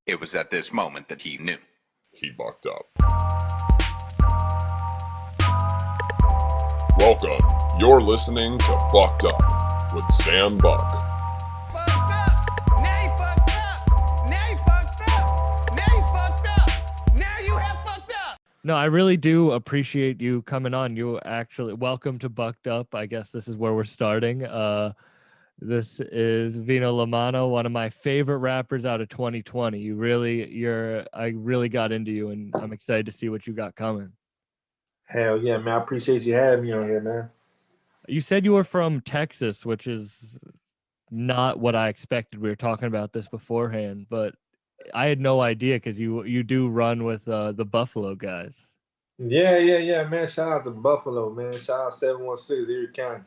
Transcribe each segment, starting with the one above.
It was at this moment that he knew. He bucked up. Welcome. You're listening to Bucked Up with Sam Buck. Fucked up. Now you fucked up. Now you fucked up. Now you fucked up. Now you have fucked up. No, I really do appreciate you coming on. You actually, welcome to Bucked Up. I guess this is where we're starting. This is Vino Mano, one of my favorite rappers out of 2020. I really got into you, and I'm excited to see what you got coming. Hell yeah, man. I appreciate you having me on here, man. You said you were from Texas, which is not what I expected. We were talking about this beforehand, but I had no idea because you do run with the Buffalo guys. Yeah, man. Shout out to Buffalo, man. Shout out 716 Erie County.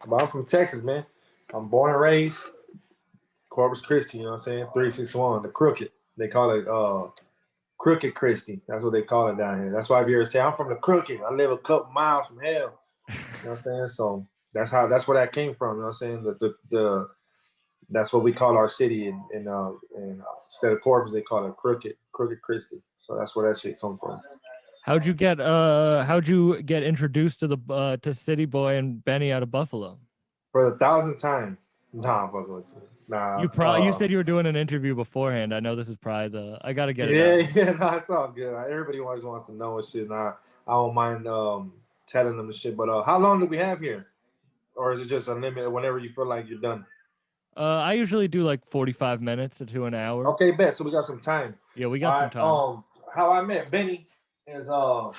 But I'm from Texas, man. I'm born and raised Corpus Christi, you know what I'm saying? 361, the Crooked. They call it Crooked Christi. That's what they call it down here. That's why if you ever say, I'm from the Crooked, I live a couple miles from hell. You know what I'm saying? So that's where that came from, you know what I'm saying? The that's what we call our city in instead of Corpus, they call it Crooked Christi. So that's where that shit come from. How'd you get introduced to the to City Boy and Benny out of Buffalo? For the 1,000th time. Nah, I'm fucking with you. Nah. You said you were doing an interview beforehand. I know this is probably I gotta get it out. Yeah, no, it's all good. Everybody always wants to know and shit. And I don't mind telling them the shit. But how long do we have here? Or is it just unlimited whenever you feel like you're done? I usually do like 45 minutes to an hour. Okay, bet. So we got some time. Yeah, we got some time. How I met Benny is I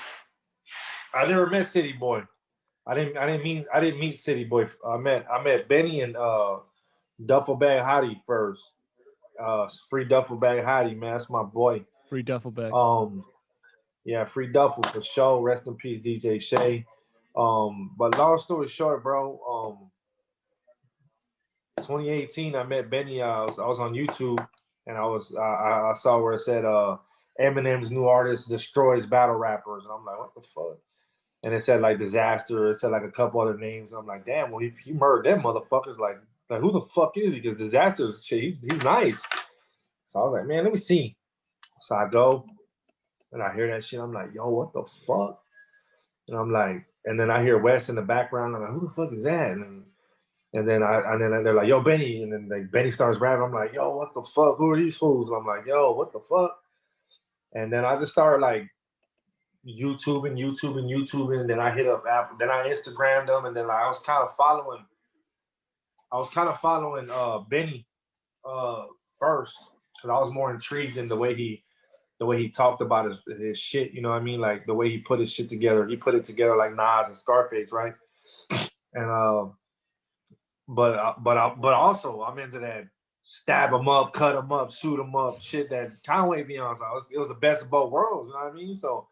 never met City Boy. I didn't meet City Boy. I met Benny and Duffel Bag Hottie first. Free Duffel Bag Hottie, man. That's my boy. Free Duffel Bag. Yeah, Free Duffel for sure. Rest in peace, DJ Shay. But long story short, bro. 2018, I met Benny. I was on YouTube, and I saw where it said Eminem's new artist destroys battle rappers, and I'm like, what the fuck? And it said like Disaster. It said like a couple other names. I'm like, damn. Well, he murdered them motherfuckers. Like who the fuck is he? Because Disaster shit. He's nice. So I was like, man, let me see. So I go and I hear that shit. I'm like, yo, what the fuck? And I'm like, and then I hear Wes in the background. I'm like, who the fuck is that? And then they're like, yo, Benny. And then like Benny starts rapping. I'm like, yo, what the fuck? Who are these fools? And I'm like, yo, what the fuck? And then I just started like YouTubing, and then I hit up Apple, then I Instagrammed them, and then I was kind of following Benny first, because I was more intrigued in the way he talked about his shit, you know what I mean? Like the way he put his shit together. He put it together like Nas and Scarface, right? And but also I'm into that stab him up, cut him up, shoot him up, shit that Conway be on. So it was the best of both worlds, you know what I mean? So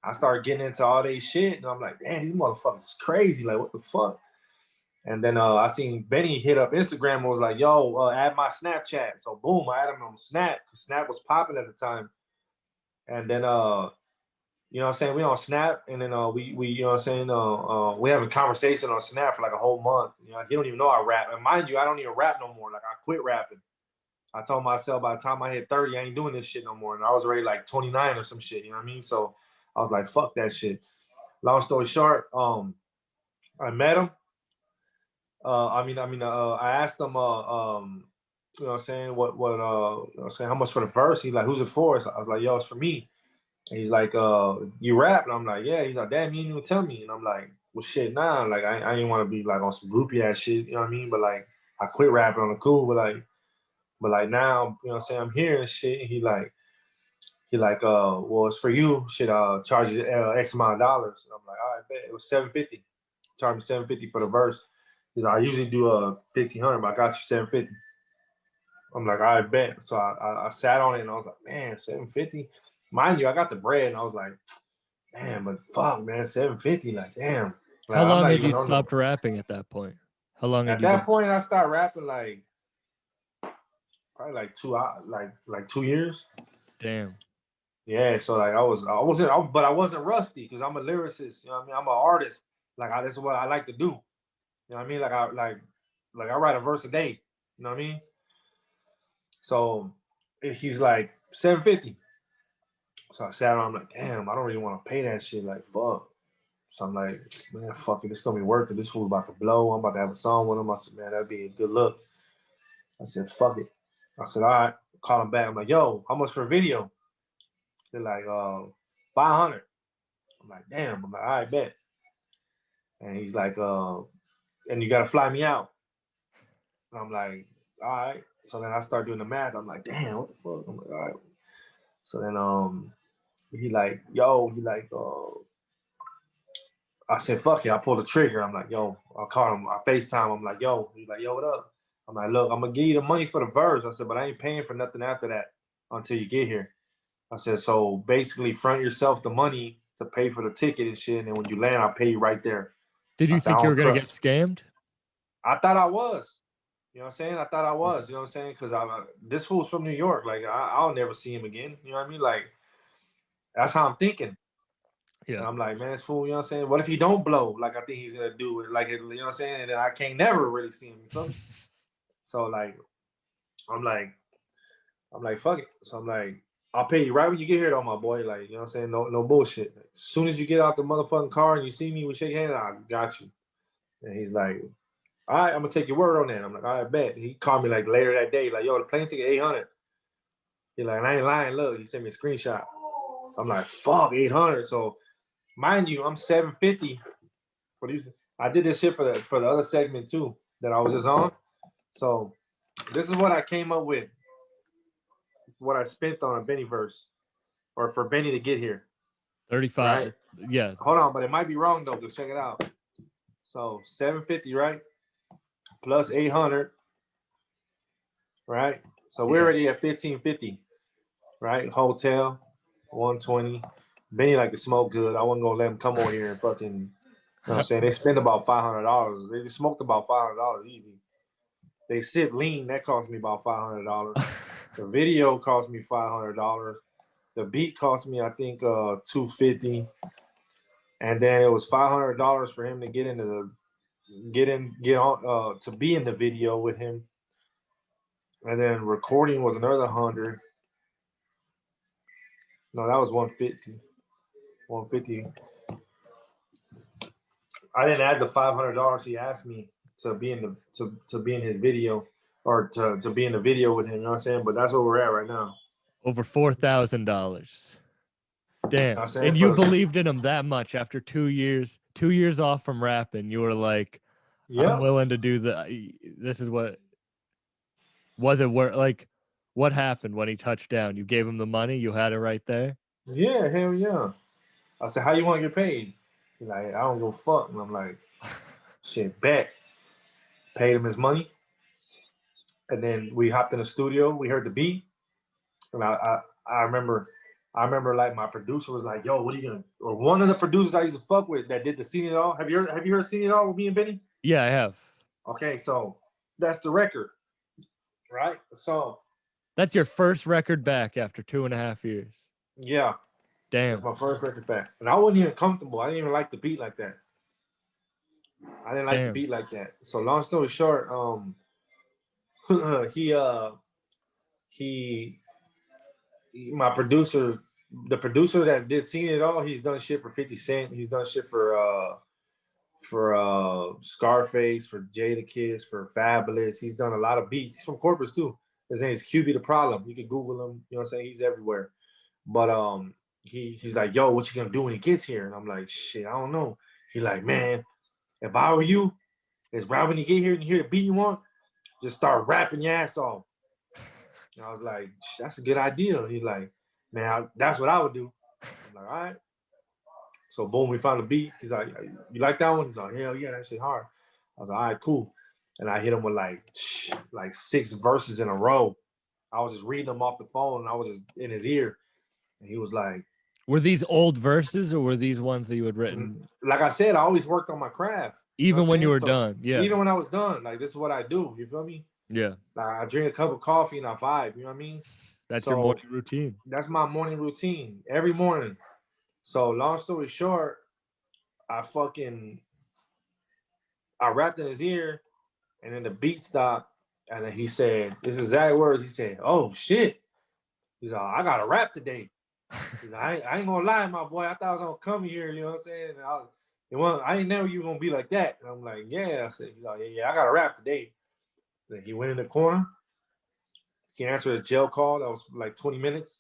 I started getting into all they shit, and I'm like, damn, these motherfuckers is crazy. Like, what the fuck? And then I seen Benny hit up Instagram and was like, yo, add my Snapchat. So boom, I added him on Snap, because Snap was popping at the time. And then, you know what I'm saying, we on Snap, and then we you know what I'm saying, we have a conversation on Snap for like a whole month. You know, he don't even know I rap. And mind you, I don't even rap no more. Like, I quit rapping. I told myself by the time I hit 30, I ain't doing this shit no more. And I was already like 29 or some shit, you know what I mean? So I was like, fuck that shit. Long story short, I met him. I asked him, you know what I'm saying, what you know what I'm saying, how much for the verse? He's like, who's it for? So I was like, yo, it's for me. And he's like, you rap? And I'm like, yeah. He's like, damn, you didn't even tell me. And I'm like, well, shit, nah. Like, I didn't want to be like on some groupie ass shit, you know what I mean? But like, I quit rapping on the cool, but like now, you know what I'm saying, I'm here and shit. And he like, well, it's for you. Shit, I'll charge you X amount of dollars. And I'm like, all right, bet. It was $750. Charged me $750 for the verse. He's like, I usually do $1,500, but I got you $750. I'm like, all right, bet. So I sat on it, and I was like, man, $750. Mind you, I got the bread, and I was like, damn, but fuck, man, $750. Like, damn. Like, How long had you stopped rapping at that point? How long? At that point, I started rapping like probably like 2 years. Damn. Yeah, so like I wasn't rusty, because I'm a lyricist. You know what I mean? I'm an artist. Like this is what I like to do. You know what I mean? Like I write a verse a day. You know what I mean? So he's like $750. So I sat on, I'm like, damn, I don't really want to pay that shit. Like, fuck. So I'm like, man, fuck it. It's going to be worth it. This fool about to blow. I'm about to have a song with him. I said, man, that'd be a good look. I said, fuck it. I said, all right. Call him back. I'm like, yo, how much for a video? They're like, 500. I'm like, damn. I'm like, all right, bet. And he's like, and you got to fly me out. And I'm like, all right. So then I start doing the math. I'm like, damn, what the fuck? I'm like, all right. So then he like, I said, fuck it. I pulled the trigger. I'm like, yo, I call him. I FaceTime. I'm like, yo. He's like, yo, what up? I'm like, look, I'm going to give you the money for the verse. I said, but I ain't paying for nothing after that until you get here. I said, so basically front yourself the money to pay for the ticket and shit. And then when you land, I'll pay you right there. Did you think you were going to get scammed? I thought I was. You know what I'm saying? I thought I was. You know what I'm saying? Because this fool's from New York. Like, I'll never see him again. You know what I mean? Like, that's how I'm thinking. Yeah. And I'm like, man, this fool, you know what I'm saying? What if he don't blow like I think he's going to do? Like, you know what I'm saying? And then I can't never really see him. You feel me? So, like, I'm like, fuck it. So I'm like, I'll pay you right when you get here, though, my boy. Like, you know what I'm saying? No bullshit. Like, as soon as you get out the motherfucking car and you see me, we shake hands, I got you. And he's like, all right, I'm going to take your word on that. I'm like, all right, bet. He called me, like, later that day. Like, yo, the plane ticket, 800. He's like, I ain't lying. Look, he sent me a screenshot. I'm like, fuck, 800. So, mind you, I'm 750 for these. I did this shit for the other segment, too, that I was just on. So, this is what I came up with. What I spent on a Benny verse, or for Benny to get here. 35. Right? Yeah. Hold on, but it might be wrong though. Just check it out. So 750, right? Plus 800, right? So we're already at 1550, right? Hotel, 120. Benny like to smoke good. I wasn't gonna let him come over here and fucking. You know what I'm saying? They spend about $500. They just smoked about $500 easy. They sip lean. That cost me about $500. The video cost me $500. The beat cost me, I think, $250. And then it was $500 for him to get on to be in the video with him. And then recording was another 100. No, that was 150. 150. I didn't add the $500 he asked me to be in to be in his video. Or to be in the video with him, you know what I'm saying? But that's where we're at right now. Over $4,000. Damn. And you believed in him that much after 2 years. 2 years off from rapping. You were like, I'm willing to do this is what was it worth? Like, what happened when he touched down? You gave him the money, you had it right there? Yeah, hell yeah. I said, how you want to get paid? He's like, I don't give a fuck. And I'm like, shit, bet. Paid him his money. And then we hopped in the studio. We heard the beat, and I remember like my producer was like, "Yo, what are you gonna?" Or one of the producers I used to fuck with that did the Seen It All. Have you heard Seen It All with me and Benny? Yeah, I have. Okay, so that's the record, right? So that's your first record back after 2.5 years. Yeah, damn, my first record back, and I wasn't even comfortable. I didn't even like the beat like that. So long story short, my producer, the producer that did Seen It All, he's done shit for 50 Cent. He's done shit for Scarface, for Jadakiss, for Fabulous. He's done a lot of beats. He's from Corpus too. His name is QB The Problem. You can Google him. You know what I'm saying? He's everywhere. But he's like, yo, what you gonna do when he gets here? And I'm like, shit, I don't know. He's like, man, if I were you, it's right when you get here and you hear the beat you want, just start rapping your ass off. And I was like, that's a good idea. He's like, man, that's what I would do. I'm like, all right. So boom, we found the beat. He's like, you like that one? He's like, hell yeah, that shit hard. I was like, all right, cool. And I hit him with like 6 verses in a row. I was just reading them off the phone and I was just in his ear. And he was like, were these old verses or were these ones that you had written? Like I said, I always worked on my craft. Even when you were done, yeah. Even when I was done, like this is what I do. You feel me? Yeah. Like I drink a cup of coffee and I vibe. You know what I mean? That's your morning routine. That's my morning routine every morning. So long story short, I rapped in his ear, and then the beat stopped, and then he said, "This is exact words." He said, "Oh shit!" He's like, I got a rap today. He's like, I ain't gonna lie, my boy. I thought I was gonna come here, you know what I'm saying? I didn't know you were gonna be like that. And I'm like, yeah. I said, he's like, yeah, I got a rap today. Then he went in the corner. He answered a jail call that was like 20 minutes.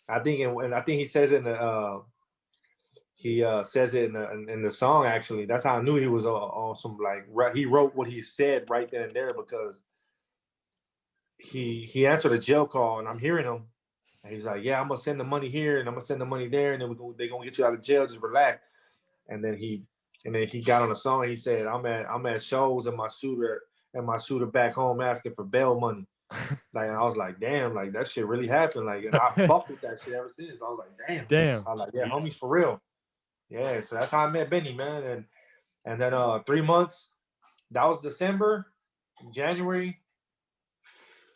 I think, and I think he says it in the says it in the song. Actually, that's how I knew he was on some like he wrote what he said right then and there, because he answered a jail call, and I'm hearing him, and he's like, "Yeah, I'm gonna send the money here, and I'm gonna send the money there, and then they're gonna get you out of jail. Just relax." And then he got on the song. And he said, "I'm at shows, and my shooter back home asking for bail money." Like, and I was like, damn, like that shit really happened. Like, and I fucked with that shit ever since. I was like, damn. I was like, yeah, homies for real. Yeah, so that's how I met Benny, man. And then 3 months, that was December, January,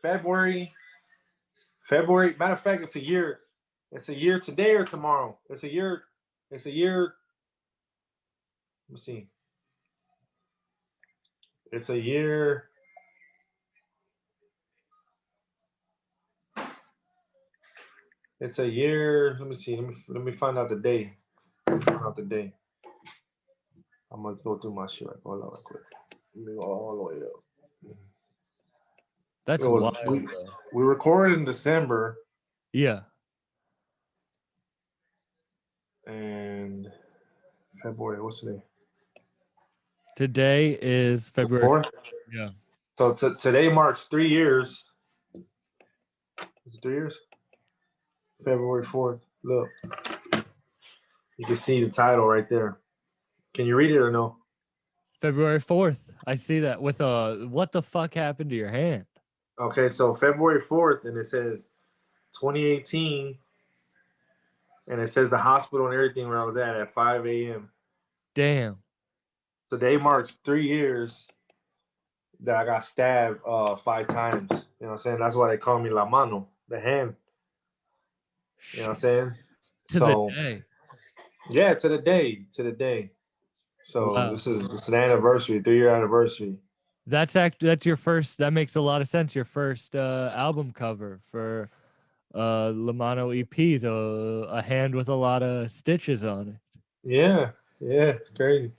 February. Matter of fact, it's a year. It's a year today or tomorrow. It's a year. Let me see. It's a year. It's a year. Let me see. Let me find out the day. I'm gonna go through my shit. Hold on, real quick. Let me go all the way up. That's wild. We recorded in December. Yeah. And February. What's today? Today is February 4th. Yeah. So today marks 3 years. Is it 3 years? February 4th. Look. You can see the title right there. Can you read it or no? February 4th. I see that with what the fuck happened to your hand? Okay, so February 4th, and it says 2018, and it says the hospital and everything where I was at 5 a.m. Damn. Today marks 3 years that I got stabbed 5 times. You know what I'm saying? That's why they call me La Mano, the hand. You know what I'm saying? To the day. Yeah, to the day. So wow. This is the anniversary, 3-year anniversary. That's your first. That makes a lot of sense. Your first album cover for La Mano EPs, a hand with a lot of stitches on it. Yeah, it's crazy.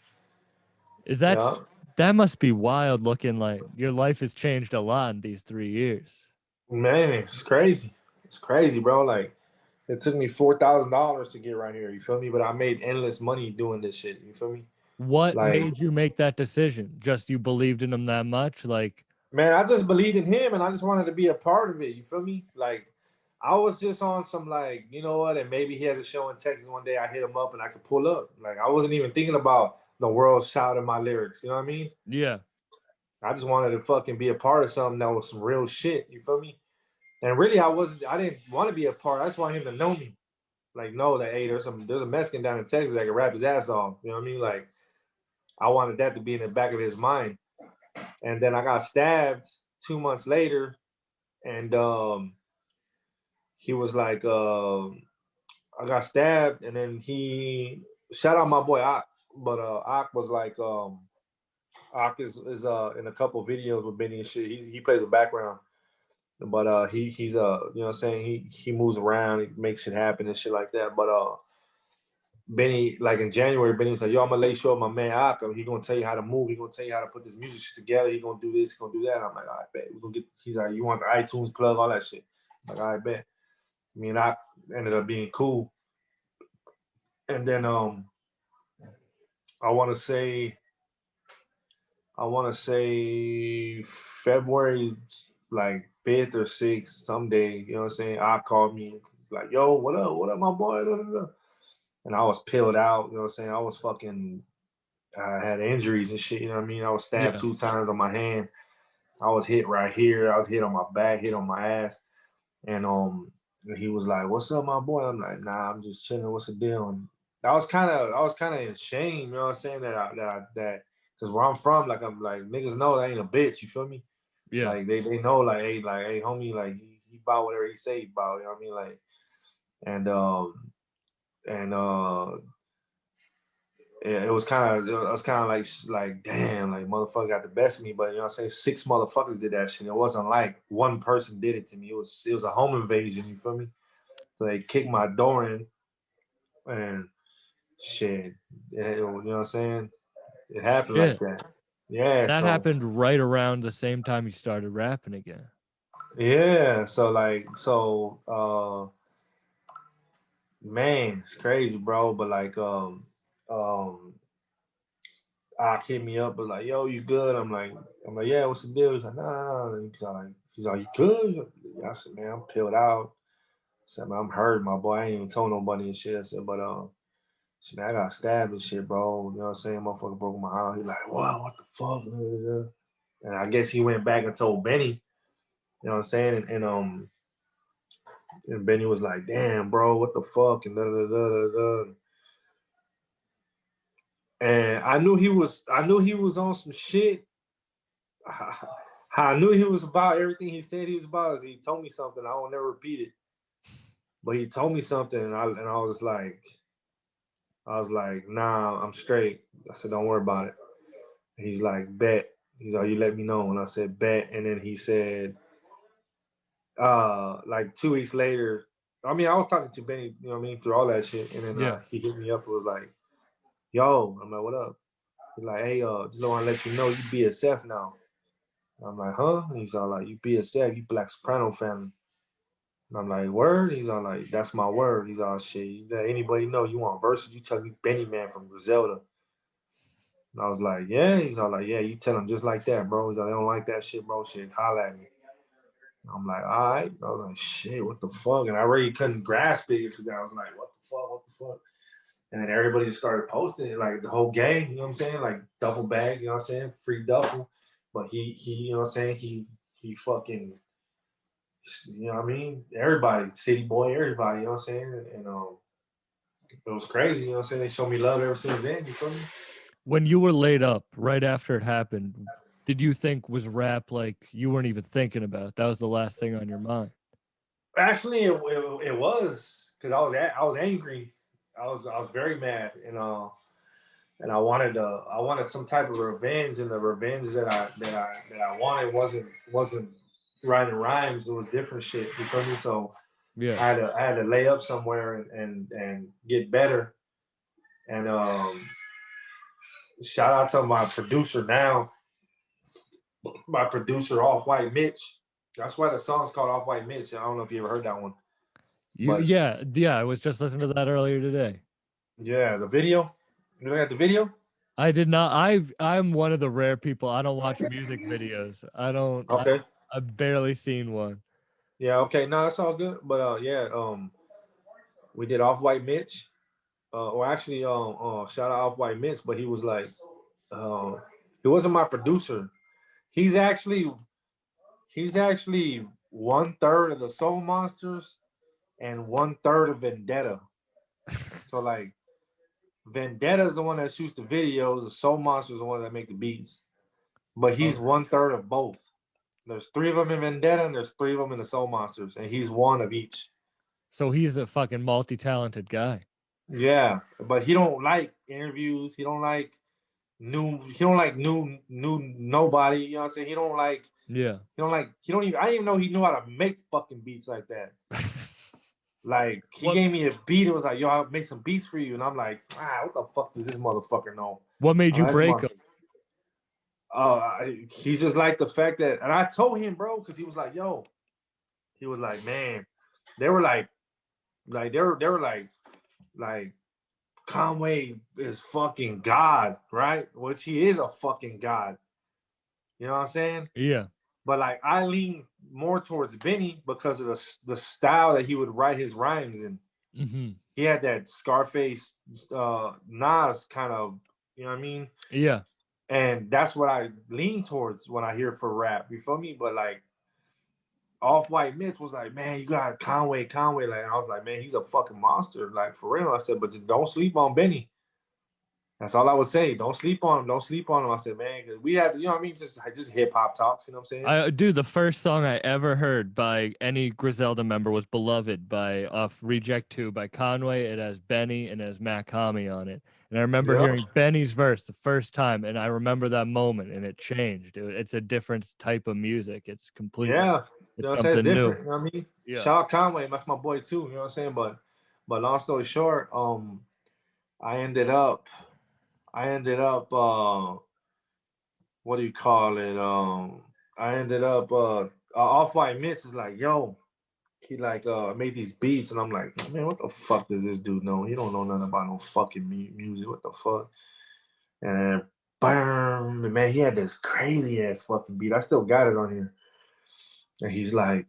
Is that that must be wild? Looking like your life has changed a lot in these 3 years. Man, it's crazy. It's crazy, bro. Like, it took me $4,000 to get right here. You feel me? But I made endless money doing this shit. You feel me? What made you make that decision? Just you believed in him that much? Like, man, I just believed in him, and I just wanted to be a part of it. You feel me? Like, I was just on some, like, you know what? And maybe he has a show in Texas one day. I hit him up and I could pull up. Like, I wasn't even thinking about the world shouting my lyrics. You know what I mean? Yeah. I just wanted to fucking be a part of something that was some real shit. You feel me? And really, I didn't want to be a part. I just want him to know me. Like, know that, hey, there's a Mexican down in Texas that can rap his ass off. You know what I mean? Like, I wanted that to be in the back of his mind. And then I got stabbed 2 months later. And he was like, I got stabbed. And then he, shout out my boy Ak. But Ak was like, Ak is in a couple videos with Benny and shit. He plays a background. But he's you know what I'm saying, he moves around, he makes shit happen and shit like that. But Benny, like in January, Benny was like, yo, I'm gonna lay show my man Akam. He gonna tell you how to move, he gonna tell you how to put this music shit together, he gonna do this, he gonna do that. I'm like, all right, bet. We're gonna get, he's like, you want the iTunes plug, all that shit. I'm like, all right, bet. Me and I ended up being cool. And then I wanna say February like 5th or 6th, someday, you know what I'm saying? I called me, like, yo, what up, my boy? And I was peeled out, you know what I'm saying? I was I had injuries and shit, you know what I mean? I was stabbed 2 times on my hand. I was hit right here. I was hit on my back, hit on my ass. And he was like, what's up, my boy? I'm like, nah, I'm just chilling. What's the deal? And I was kind of ashamed, you know what I'm saying? That because where I'm from, like, I'm like, niggas know that ain't a bitch, you feel me? Yeah. Like they know, like, hey, homie, like he bout whatever he say he bout, you know what I mean? Like, it was kind of like damn, like motherfucker got the best of me. But you know what I'm saying, 6 motherfuckers did that shit. It wasn't like one person did it to me. It was a home invasion, you feel me? So they kicked my door in, and shit, you know what I'm saying? It happened like Shit. that. Yeah, That so, happened right around the same time you started rapping again. Yeah, man, it's crazy, bro. But like, hit me up, but like, yo, you good? I'm like, yeah, what's the deal? He's like, nah. He's like, you good? Yeah, I said, man, I'm peeled out. I said, man, I'm hurt, my boy. I ain't even told nobody and shit. I said, but shit, man, I got stabbed and shit, bro. You know what I'm saying? Motherfucker broke my arm. He like, wow, what the fuck? And I guess he went back and told Benny. You know what I'm saying? And Benny was like, damn, bro, what the fuck? And da da da da da. And I knew he was on some shit. I knew he was about everything he said he was about. Is he told me something. I won't never repeat it. But he told me something, and I was like, nah, I'm straight. I said, don't worry about it. And he's like, bet. He's like, you let me know. And I said, bet. And then he said, like 2 weeks later, I mean, I was talking to Benny, you know what I mean, through all that shit. And then he hit me up and was like, yo, I'm like, what up? He's like, hey, just want to let you know you BSF now. I'm like, huh? And he's all like, you BSF, you Black Soprano family. And I'm like, word? He's all like, that's my word. He's all, shit, you let anybody know you want verses, you tell me Benny Man from Griselda. And I was like, yeah. He's all like, yeah, you tell him just like that, bro. He's like, they don't like that shit, bro. Shit, holla at me. And I'm like, all right. I was like, shit, what the fuck? And I really couldn't grasp it because I was like, what the fuck? And then everybody just started posting it, like the whole gang, you know what I'm saying? Like duffel bag, you know what I'm saying? Free duffel. But he you know what I'm saying? He fucking, you know what I mean? Everybody, city boy, everybody, you know what I'm saying? And it was crazy, you know what I'm saying? They showed me love ever since then, you feel me? When you were laid up right after it happened, did you think was rap like you weren't even thinking about? That was the last thing on your mind. Actually, it was because I was angry. I was very mad, and I wanted some type of revenge, and the revenge that I wanted wasn't writing rhymes. It was different shit. You feel me? So yeah, I had to lay up somewhere and get better. And shout out to my producer now, my producer Off White Mitch. That's why the song's called Off White Mitch. I don't know if you ever heard that one. Yeah. I was just listening to that earlier today. Yeah, the video. You look at the video? I did not. I'm one of the rare people. I don't watch music videos. I don't. Okay. I've barely seen one. Yeah. Okay. No, that's all good. But we did Off White Mitch. Shout out Off White Mitch. But he was like, he wasn't my producer. He's actually 1/3 of the Soul Monsters and 1/3 of Vendetta. So like, Vendetta is the one that shoots the videos. The Soul Monsters is the one that make the beats. But he's 1/3 of both. There's 3 of them in Vendetta and there's 3 of them in the Soul Monsters, and he's one of each. So he's a fucking multi-talented guy. Yeah, but he don't like interviews. He don't like new nobody. You know what I'm saying? He don't like. Yeah. He don't like. He don't even. I didn't even know he knew how to make fucking beats like that. Like he gave me a beat. It was like, yo, I'll make some beats for you, and I'm like, what the fuck does this motherfucker know? What made you break him? He just liked the fact that, and I told him, bro, because he was like, yo, he was like, man, they were like Conway is fucking God, right? Which he is a fucking God. You know what I'm saying? Yeah. But like I lean more towards Benny because of the style that he would write his rhymes in. Mm-hmm. He had that Scarface, Nas kind of, you know what I mean? Yeah. And that's what I lean towards when I hear for rap. You feel me? But like Off White Mitch was like, man, you got Conway. Like I was like, man, he's a fucking monster. Like for real. I said, but just don't sleep on Benny. That's all I would say. Don't sleep on him. I said, man, because we have to, you know what I mean? Just hip hop talks, you know what I'm saying? Dude, the first song I ever heard by any Griselda member was Beloved by off Reject 2 by Conway. It has Benny and it has Matt Kami on it. And I remember hearing Benny's verse the first time, and I remember that moment, and it changed. It's a different type of music. It's completely. Yeah. You know It's what I'm saying? It's something new. different. You know what I mean? Yeah. Shout out Conway, that's my boy too. You know what I'm saying? But long story short, I ended up what do you call it? I ended up Off-White Mitch is like, yo, he like made these beats, and I'm like, man, what the fuck does this dude know? He don't know nothing about no fucking music. What the fuck? And boom, man, he had this crazy ass fucking beat. I still got it on here. And he's like,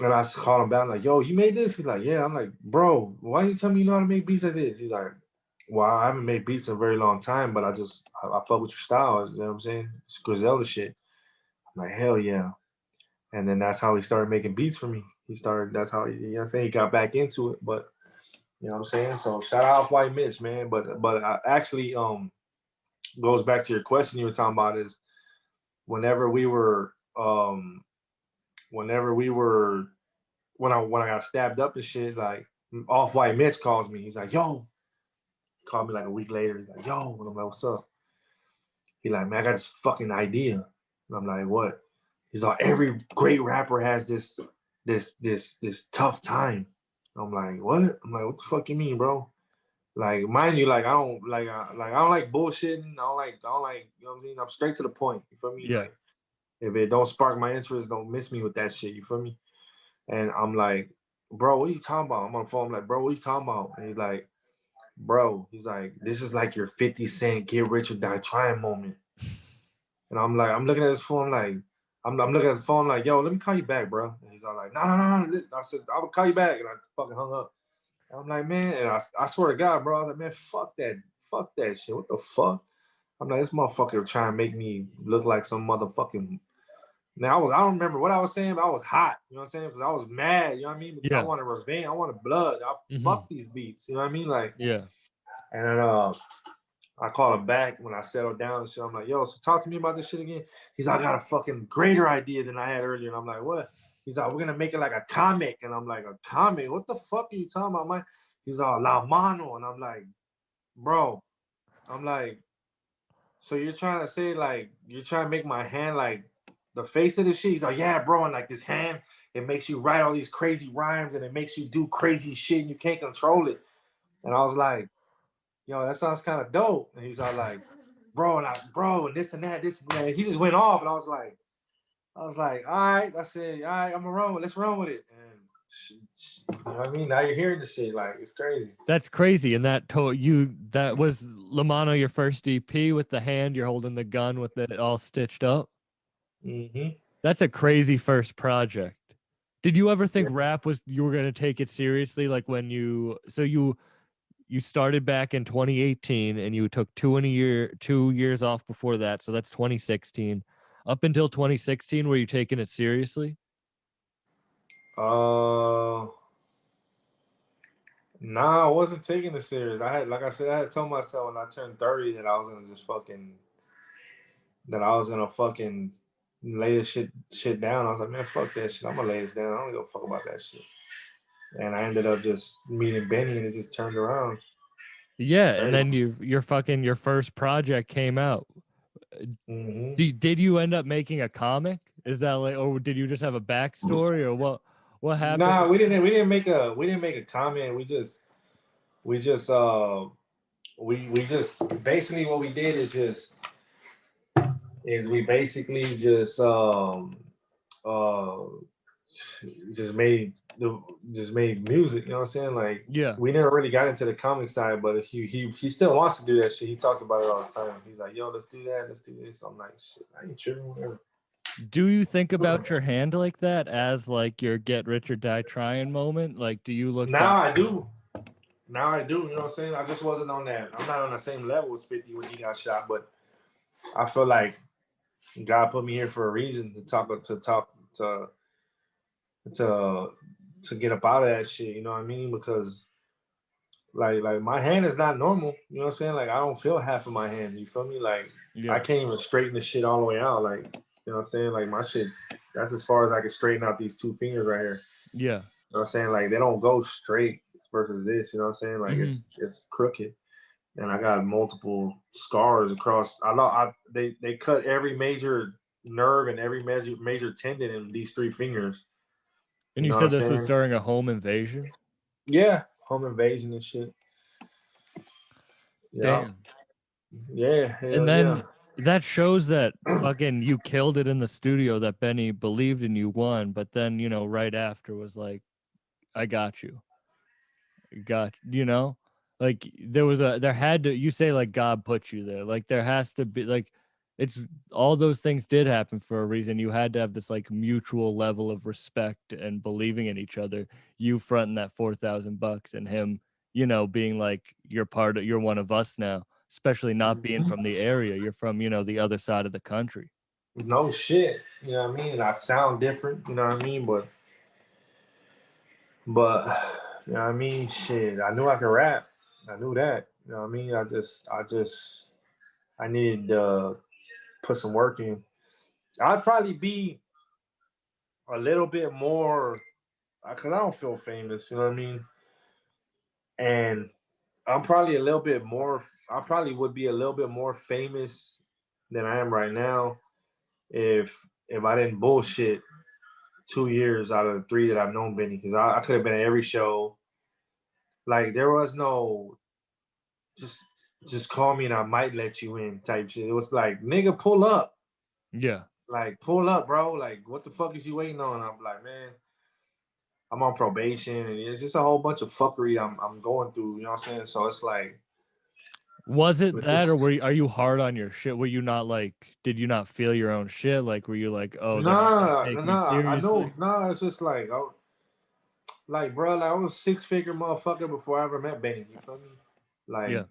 and I called him back, like, yo, you made this? He's like, yeah. I'm like, bro, why didn't you tell me you know how to make beats like this? He's like, well, I haven't made beats in a very long time, but I fuck with your style. You know what I'm saying? It's Griselda shit. I'm like, hell yeah. And then that's how he started making beats for me. That's how, you know what I'm saying? He got back into it, but you know what I'm saying? So shout out White Mitch, man. But I actually, goes back to your question you were talking about is whenever we were, when I got stabbed up and shit, like Off-White Mitch calls me. He's like, yo, he called me like a week later. He's like, yo, and I'm like, what's up? He like, man, I got this fucking idea. And I'm like, what? He's like, every great rapper has this tough time. I'm like, what? I'm like, what the fuck you mean, bro? Like, mind you, like I don't like bullshitting. I don't like, you know what I'm saying? I'm straight to the point. You feel me? Yeah. Like, if it don't spark my interest, don't miss me with that shit. You feel me? And I'm like, bro, what are you talking about? I'm on the phone. I'm like, bro, what are you talking about? And he's like, bro, this is like your 50 Cent get rich or die trying moment. And I'm like, I'm looking at his phone like, I'm looking at the phone like, yo, let me call you back, bro. And he's all like, no. I said, I will call you back. And I fucking hung up. And I'm like, man, and I swear to God, bro, I was like, man, fuck that shit. What the fuck? I'm like, this motherfucker trying to make me look like some motherfucking. Now I don't remember what I was saying, but I was hot. You know what I'm saying? Because I was mad. You know what I mean? Because Yeah. I wanted revenge. I wanted blood. Fuck these beats. You know what I mean? Like, Yeah. and I called him back when I settled down and shit. I'm like, yo, so talk to me about this shit again. He's like, I got a fucking greater idea than I had earlier. And I'm like, what? He's like, we're gonna make it like a comic. And I'm like, a comic? What the fuck are you talking about, man? He's all La Mano. And I'm like, bro, I'm like, so you're trying to say like you're trying to make my hand like the face of the shit? He's like, yeah, bro, and like this hand, it makes you write all these crazy rhymes and it makes you do crazy shit and you can't control it. And I was like, yo, that sounds kind of dope. And he's all like, bro, and this and that. And he just went off, and I was like, all right. I said, all right, I'm gonna run with it. Let's run with it. And you know what I mean? Now you're hearing the shit, like it's crazy. That's crazy. And that was Lamano, your first EP with the hand, you're holding the gun with it all stitched up. Mm-hmm. That's a crazy first project. Did you ever think you were gonna take it seriously? Like when you started back in 2018 and you took 2 years off before that. So that's 2016. Up until 2016, were you taking it seriously? Nah, I wasn't taking it serious. I had told myself when I turned 30 that I was gonna fucking lay this shit down. I was like, man, fuck that shit. I'm gonna lay this down. I don't give a fuck about that shit. And I ended up just meeting Benny, and it just turned around. Yeah, and then your first project came out. Mm-hmm. Did you end up making a comic? Is that like, or did you just have a backstory, or what happened? Nah, we didn't make a comment. We just basically what we did is we basically just made music, you know what I'm saying? Like, yeah, we never really got into the comic side, but he still wants to do that shit. He talks about it all the time. He's like, yo, let's do that, let's do this. I'm like, shit, I ain't tripping, whatever. Do you think about your hand like that as like your get rich or die trying moment? Like, do you look now I do, you know what I'm saying? I just wasn't on that. I'm not on the same level as 50 when he got shot, but I feel like God put me here for a reason to get up out of that shit, you know what I mean? Because like my hand is not normal, you know what I'm saying? Like, I don't feel half of my hand, you feel me? Like, I can't even straighten the shit all the way out, like, you know what I'm saying? Like, my shit, that's as far as I can straighten out these 2 fingers right here. Yeah. You know what I'm saying? Like, they don't go straight versus this, you know what I'm saying? Like, it's crooked. And I got multiple scars across. They cut every major nerve and every major tendon in these 3 fingers. And You you know said what I'm this was saying? during a home invasion? Yeah, home invasion and shit. Yeah, Damn. yeah, hell And yeah. then that shows that fucking you killed it in the studio, that Benny believed in you, won, but then, you know, right after was like, I got you. You know? Like there had to, you say like God put you there. Like there has to be like, it's all those things did happen for a reason. You had to have this like mutual level of respect and believing in each other. You fronting that $4,000 and him, you know, being like, you're one of us now, especially not being from the area. You're from, you know, the other side of the country. No shit. You know what I mean? I sound different, you know what I mean? But you know what I mean? Shit, I knew I could rap. I knew that. You know what I mean? I needed to put some work in. I'd probably be a little bit more, because I don't feel famous, you know what I mean? And I'm probably I probably would be a little bit more famous than I am right now if I didn't bullshit 2 years out of the 3 that I've known Benny, because I could have been at every show. Like there was no just call me and I might let you in type shit. It was like, nigga, pull up. Yeah. Like, pull up, bro. Like, what the fuck is you waiting on? I'm like, man, I'm on probation, and it's just a whole bunch of fuckery I'm going through. You know what I'm saying? So it's like, Was it that, or are you hard on your shit? Were you not like, did you not feel your own shit? Like, were you like, oh, they're not gonna take me I seriously? know, nah. It's just like, bro, like I was a 6-figure motherfucker before I ever met Benny. You feel me? Like Yeah.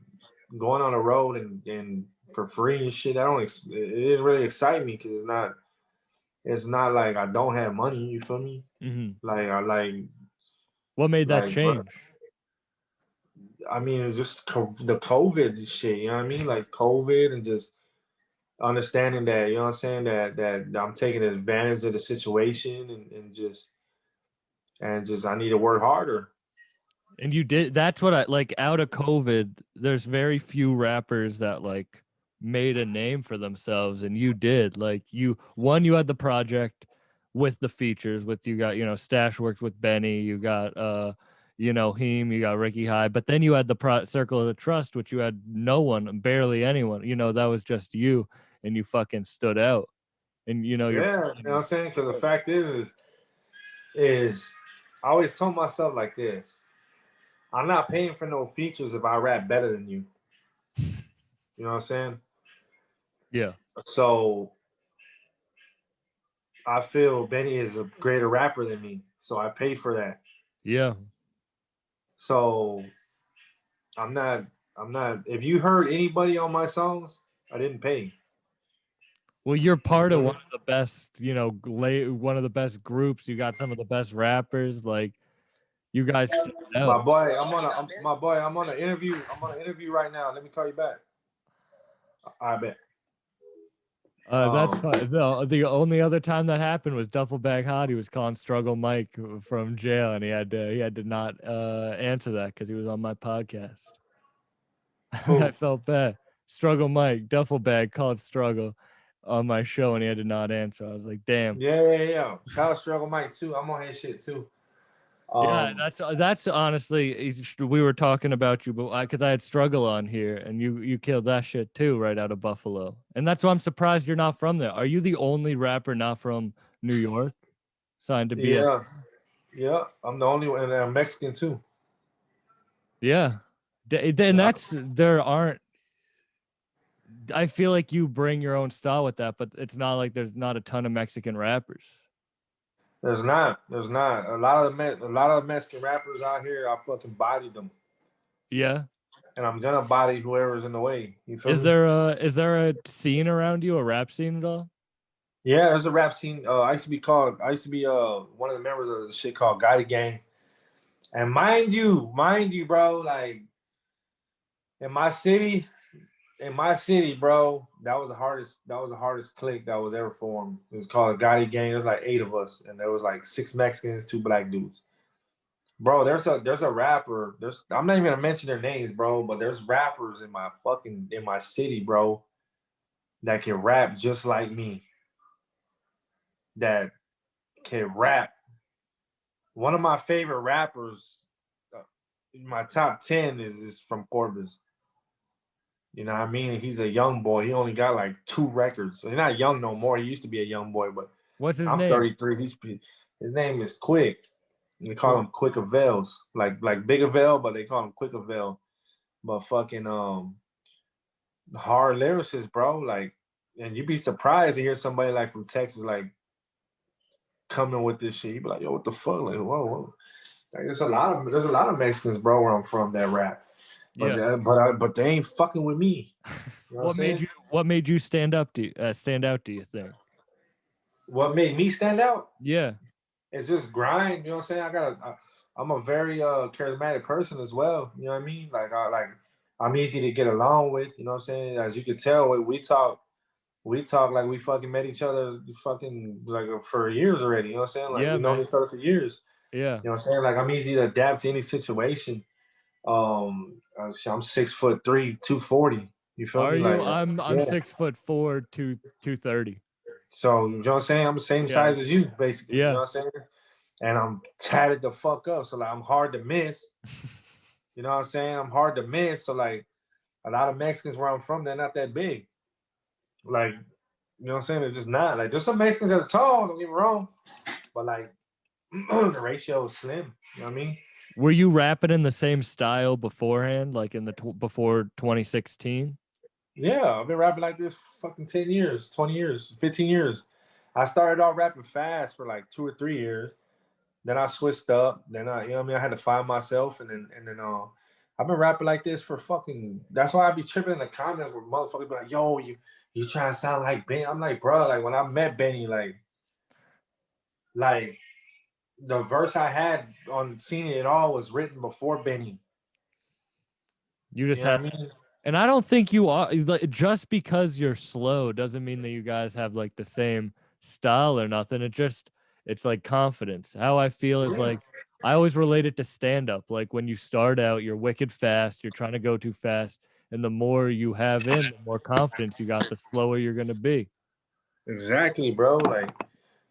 going on the road and for free and shit. It didn't really excite me because it's not like I don't have money. You feel me? Mm-hmm. Like What made that bro, change? I mean, it's just the COVID shit. You know what I mean? Like COVID and just understanding that, you know what I'm saying, that I'm taking advantage of the situation and just I need to work harder. And you did. That's what I like. Out of COVID, there's very few rappers that like made a name for themselves, and you did. Like you had the project with the features. With you got, you know, Stash worked with Benny. You got you know, Heem. You got Ricky High. But then you had the Circle of the Trust, which you had no one, barely anyone. You know, that was just you, and you fucking stood out. And you know, Yeah, you know what I'm saying? Because the fact is I always told myself like this: I'm not paying for no features if I rap better than you. You know what I'm saying? Yeah. So I feel Benny is a greater rapper than me, so I pay for that. Yeah. So I'm not. If you heard anybody on my songs, I didn't pay. Well, you're part of one of the best, you know, one of the best groups. You got some of the best rappers. Like, you guys stood out. My boy, I'm on an interview. I'm on an interview right now. Let me call you back. I bet. That's fine. No, the only other time that happened was Duffel Bag Hottie was calling Struggle Mike from jail, and he had to not answer that because he was on my podcast. I felt bad. Struggle Mike, Duffel Bag called Struggle on my show, and he had to not answer. I was like, damn. Yeah. Shout out Struggle Mike too. I'm on his shit too. Yeah, that's honestly, we were talking about you, but because I had Struggle on here, and you killed that shit too, right out of Buffalo, and that's why I'm surprised you're not from there. Are you the only rapper not from New York signed to be? Yeah. I'm the only one, and I'm Mexican too. Yeah, and there aren't. I feel like you bring your own style with that, but it's not like there's not a ton of Mexican rappers. There's not. A lot of the Mexican rappers out here, I fucking bodied them. Yeah. And I'm gonna body whoever's in the way. You feel me? Is there a scene around you, a rap scene at all? Yeah, there's a rap scene. I used to be one of the members of the shit called Guided Gang. And mind you, bro, like in my city, bro, that was the hardest clique that was ever formed. It was called a Gotti Gang. There was like 8 of us, and there was like 6 Mexicans, 2 black dudes. Bro, there's a rapper. I'm not even gonna mention their names, bro, but there's rappers in my city, bro, that can rap just like me. that can rap. One of my favorite rappers, my top 10 is from Corpus. You know what I mean? He's a young boy. He only got like 2 records. So he's not young no more. He used to be a young boy, but What's his I'm name? 33. His name is Quick. They call him Quick Avails. Like Big Avail, but they call him Quick Avail. But fucking hard lyricist, bro. Like, and you'd be surprised to hear somebody like from Texas like coming with this shit. You'd be like, yo, what the fuck? Like, whoa. Like, there's a lot of Mexicans, bro, where I'm from that rap. But Yeah. but they ain't fucking with me. You know What made you stand out? Do you think? What made me stand out? Yeah. It's just grind. You know what I'm saying? I'm a very charismatic person as well. You know what I mean? I'm easy to get along with. You know what I'm saying? As you can tell, we talk like we fucking met each other fucking like for years already. You know what I'm saying? Like Yeah, we've known man. each other for years. Yeah. You know what I'm saying? Like I'm easy to adapt to any situation. I'm 6'3", 240. You feel Are me? you? Like I'm yeah. 6'4", 230. So you know what I'm saying? I'm the same size as you, basically. Yeah. You know what I'm saying? And I'm tatted the fuck up. So like I'm hard to miss. You know what I'm saying? I'm hard to miss. So like a lot of Mexicans where I'm from, they're not that big. Like, you know what I'm saying? They're just not. Like there's some Mexicans that are tall, don't get me wrong. But like the ratio is slim. You know what I mean? Were you rapping in the same style beforehand, like in the before 2016? Yeah, I've been rapping like this for fucking 10 years, 20 years, 15 years. I started off rapping fast for like 2 or 3 years. Then I switched up. Then you know what I mean? I had to find myself, and then I've been rapping like this for fucking. That's why I be tripping in the comments where motherfuckers be like, "Yo, you trying to sound like Benny?" I'm like, bro, like when I met Benny, like the verse I had on "Seen It All" was written before Benny. You just You know had, what I mean? and I don't think you are. Just because you're slow doesn't mean that you guys have like the same style or nothing. It's like confidence. How I feel is like I always relate it to stand up. Like when you start out, you're wicked fast. You're trying to go too fast, and the more you have the more confidence you got, the slower you're gonna be. Exactly, bro. Like,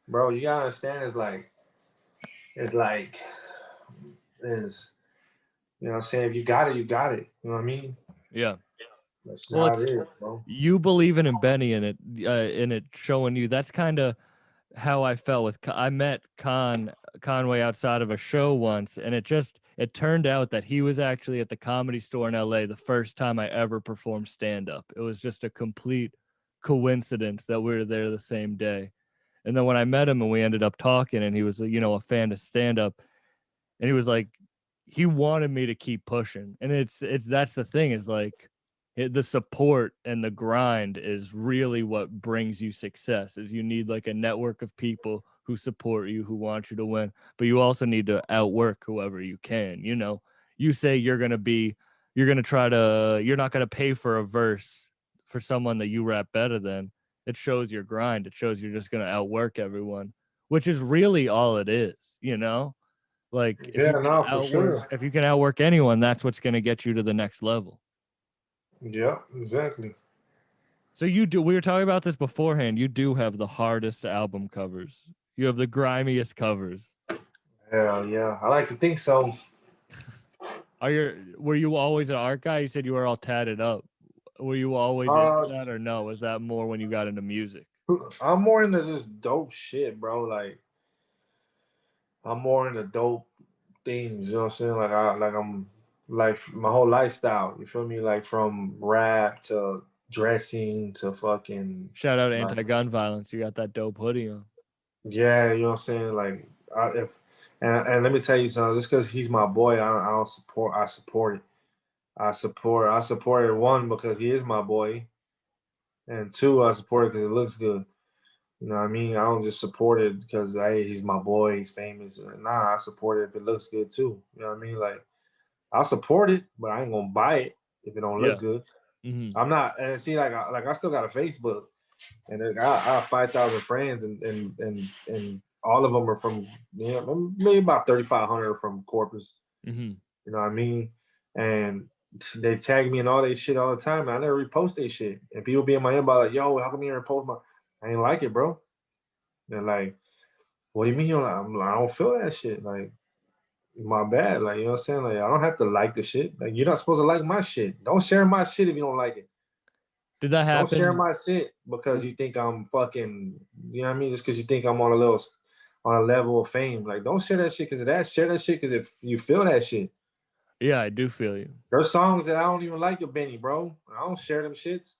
bro, you gotta understand. It's like, is you know what I'm saying? If you got it, you got it. You know what I mean? Yeah. That's Well, how it's it is, bro. you believing in Benny and it showing you. That's kind of how I felt with I met Conway outside of a show once, and it turned out that he was actually at the Comedy Store in LA the first time I ever performed stand up. It was just a complete coincidence that we were there the same day. And then when I met him and we ended up talking, and he was a fan of stand up, and he was like, he wanted me to keep pushing. And it's that's the thing, is like the support and the grind is really what brings you success. Is you need like a network of people who support you, who want you to win, but you also need to outwork whoever you can. You say you're not going to pay for a verse for someone that you rap better than. It shows your grind. It shows you're just going to outwork everyone, which is really all it is. Like Yeah, no, for sure. if you can outwork anyone, that's what's going to get you to the next level. Yeah, exactly. So we were talking about this beforehand. You do have the hardest album covers. You have the grimiest covers. Hell yeah. I like to think so. Were you always an art guy? You said you were all tatted up. Were you always into that, or no? Was that more when you got into music? I'm more into just dope shit, bro. Like I'm more into dope things, you know what I'm saying? I'm like my whole lifestyle, you feel me? Like from rap to dressing to fucking Shout out to like, anti-gun violence. You got that dope hoodie on. yeah, you know what I'm saying? Like and let me tell you something, just because he's my boy, I support it. I support it, one, because he is my boy, and two, I support it because it looks good. You know what I mean? I don't just support it because hey, he's my boy, he's famous. Nah, I support it if it looks good too. You know what I mean? Like I'll support it, but I ain't gonna buy it if it don't look good. Mm-hmm. I'm not, and see, I still got a Facebook, and I have 5,000 friends, and all of them are from, maybe about 3,500 are from Corpus. Mm-hmm. You know what I mean? And they tag me in all their shit all the time. And I never repost their shit, and people be in my inbox like, "Yo, how come you never post my?" I ain't like it, bro. They're like, what do you mean? I'm like, I don't feel that shit. Like, my bad. Like, you know what I'm saying? Like, I don't have to like the shit. Like, you're not supposed to like my shit. Don't share my shit if you don't like it. Did that Don't share happen? my shit because you think I'm fucking, you know what I mean? Just because you think I'm on a level of fame. Like, don't share that shit because of that. Share that shit because if you feel that shit. Yeah, I do feel you. There's songs that I don't even like of Benny, bro. I don't share them shits.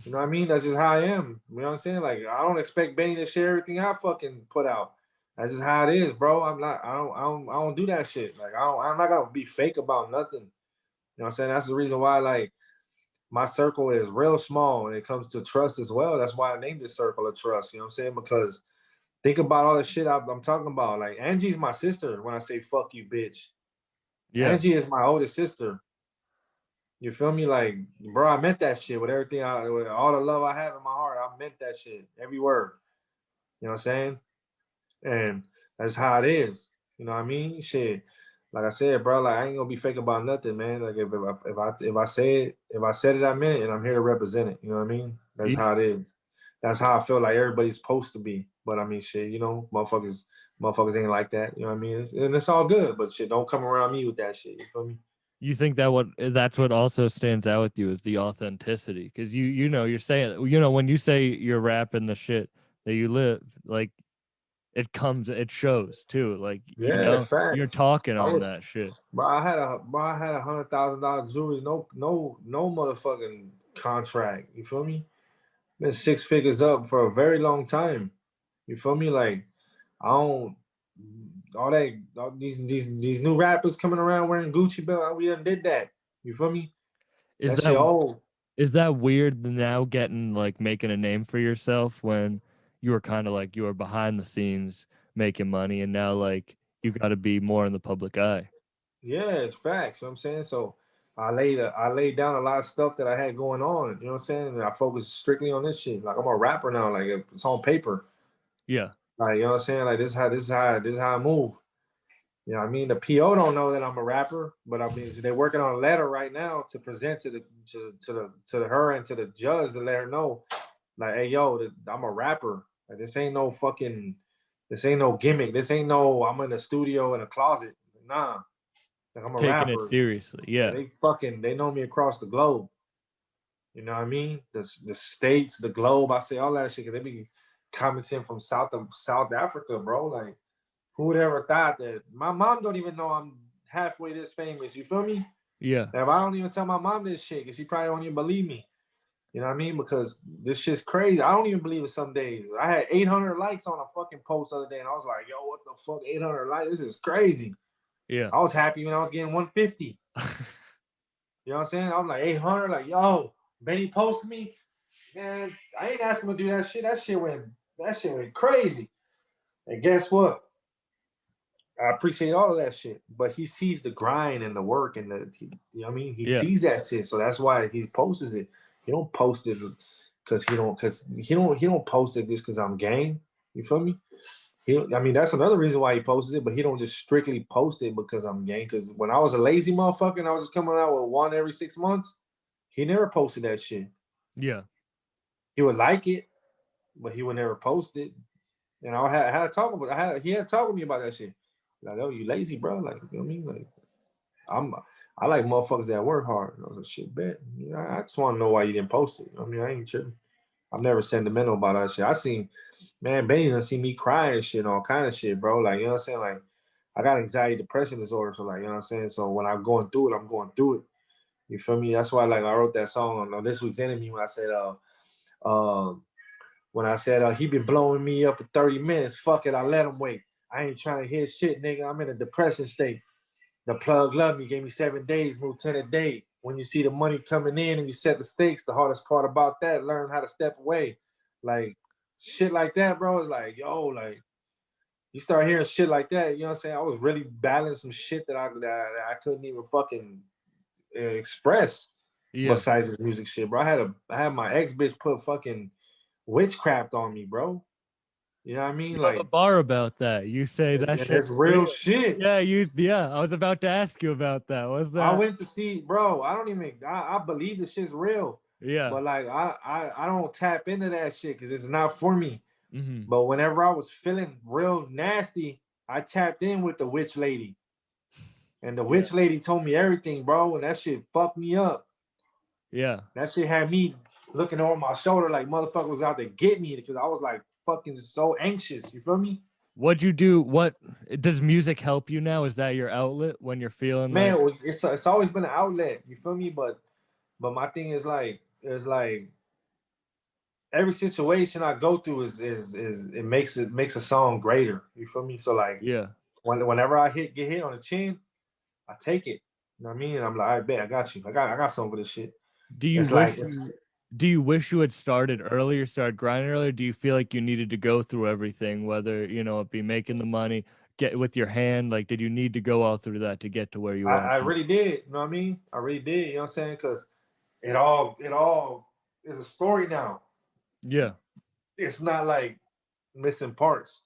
You know what I mean? That's just how I am. You know what I'm saying? Like, I don't expect Benny to share everything I fucking put out. That's just how it is, bro. I don't do that shit. Like, I'm not gonna be fake about nothing. You know what I'm saying? That's the reason why, like, my circle is real small when it comes to trust as well. That's why I named it Circle of Trust. You know what I'm saying? Because think about all the shit I'm talking about. Like, Angie's my sister when I say fuck you, bitch. Yeah. Angie is my oldest sister. You feel me? Like, bro, I meant that shit with everything, with all the love I have in my heart. I meant that shit, every word. You know what I'm saying? And that's how it is. You know what I mean? Shit. Like I said, bro, like I ain't gonna be fake about nothing, man. Like if I said it, I meant it, and I'm here to represent it. You know what I mean? That's Yeah. how it is. That's how I feel like everybody's supposed to be. But I mean, shit, you know, motherfuckers ain't like that. You know what I mean? And it's all good, but shit, don't come around me with that shit. You feel me? You think that's what also stands out with you is the authenticity, because you know you're saying, you know, when you say you're rapping the shit that you live, like it shows too, like, you Yeah, know, you're facts. talking I on was, that shit. bro. I had $100,000 jewelry, no motherfucking contract. You feel me? Been 6 figures up for a very long time. You feel me? Like I don't all these new rappers coming around wearing Gucci belt. We done did that. You feel me? Is That shit that old. is that weird now, getting like making a name for yourself when you were kind of like you were behind the scenes making money, and now like you got to be more in the public eye? Yeah, it's facts. You know what I'm saying? So I laid down a lot of stuff that I had going on. You know what I'm saying? And I focused strictly on this shit. Like I'm a rapper now. Like it's on paper. Yeah. Like you know what I'm saying? Like this is how I move. You know what I mean? The PO don't know that I'm a rapper, but I mean they're working on a letter right now to present to her and to the judge to let her know, like, hey yo, I'm a rapper. Like this ain't no gimmick. This ain't no I'm in the studio in a closet. Nah, like I'm a Taking it rapper. seriously. Yeah, Yeah. they know me across the globe. You know what I mean? The states, the globe. I say all that shit because they be commenting from South Africa, bro. Like who would ever thought that? My mom don't even know I'm halfway this famous. You feel me? Yeah. If I don't even tell my mom this shit, because she probably don't even believe me. You know what I mean? Because this shit's crazy. I don't even believe it some days. I had 800 likes on a fucking post the other day, and I was like, yo, what the fuck? 800 likes? This is crazy. Yeah. I was happy when I was getting 150. You know what I'm saying? I was like 800, like, yo, Benny posted me. Man, I ain't asking him to do that shit. That shit went crazy. And guess what? I appreciate all of that shit, but he sees the grind and the work and you know what I mean? He Yeah. sees that shit, so that's why he posts it. He don't post it because he don't post it just because I'm gang. You feel me? I mean, that's another reason why he posts it, but he don't just strictly post it because I'm gang. Because when I was a lazy motherfucker and I was just coming out with one every 6 months, he never posted that shit. Yeah. He would like it, but he would never post it. And I had to talk about he had to talk with me about that shit. Like, oh, you lazy, bro. Like, you know what I mean? Like, I like motherfuckers that work hard. I was like, shit, bet. I just want to know why you didn't post it. I mean, I ain't tripping. I'm never sentimental about that shit. I seen, man, Benny done see me crying and shit, all kind of shit, bro. Like, you know what I'm saying? Like, I got anxiety, depression disorder. So, like, you know what I'm saying? So when I'm going through it, I'm going through it. You feel me? That's why, like, I wrote that song on This Week's Enemy when I said, he been blowing me up for 30 minutes. Fuck it, I let him wait. I ain't trying to hear shit, nigga. I'm in a depression state. The plug loved me, gave me 7 days, moved 10 a day. When you see the money coming in and you set the stakes, the hardest part about that, learn how to step away. Like, shit like that, bro, is like, yo, like, you start hearing shit like that, you know what I'm saying? I was really battling some shit that I couldn't even fucking express besides this music shit, bro. I had my ex-bitch put fucking witchcraft on me, bro. You know what I mean? You Like, have a bar about that. You say that shit. that's real shit. Yeah, I was about to ask you about that. Was that? I went to see, bro. I believe the shit's real. Yeah. But like, I don't tap into that shit because it's not for me. Mm-hmm. But whenever I was feeling real nasty, I tapped in with the witch lady. And the witch lady told me everything, bro. And that shit fucked me up. Yeah. That shit had me looking over my shoulder like motherfucker was out to get me because I was like fucking so anxious. You feel me? What'd you do? What does music help you now? Is that your outlet when you're feeling Man, like it's always been an outlet. You feel me? But my thing is like every situation I go through is it makes a song greater. You feel me? So like yeah. whenever I get hit on the chin, I take it. You know what I mean? And I'm like, I bet I got you. I got something for this shit. Do you It's wish like it's, do you wish you had started earlier, started grinding earlier? Do you feel like you needed to go through everything, whether it be making the money, get with your hand? Like, did you need to go all through that to get to where you want I to be? really did. You know what I mean? I really did. You know what I'm saying? Because it all is a story now. Yeah. It's not like missing parts.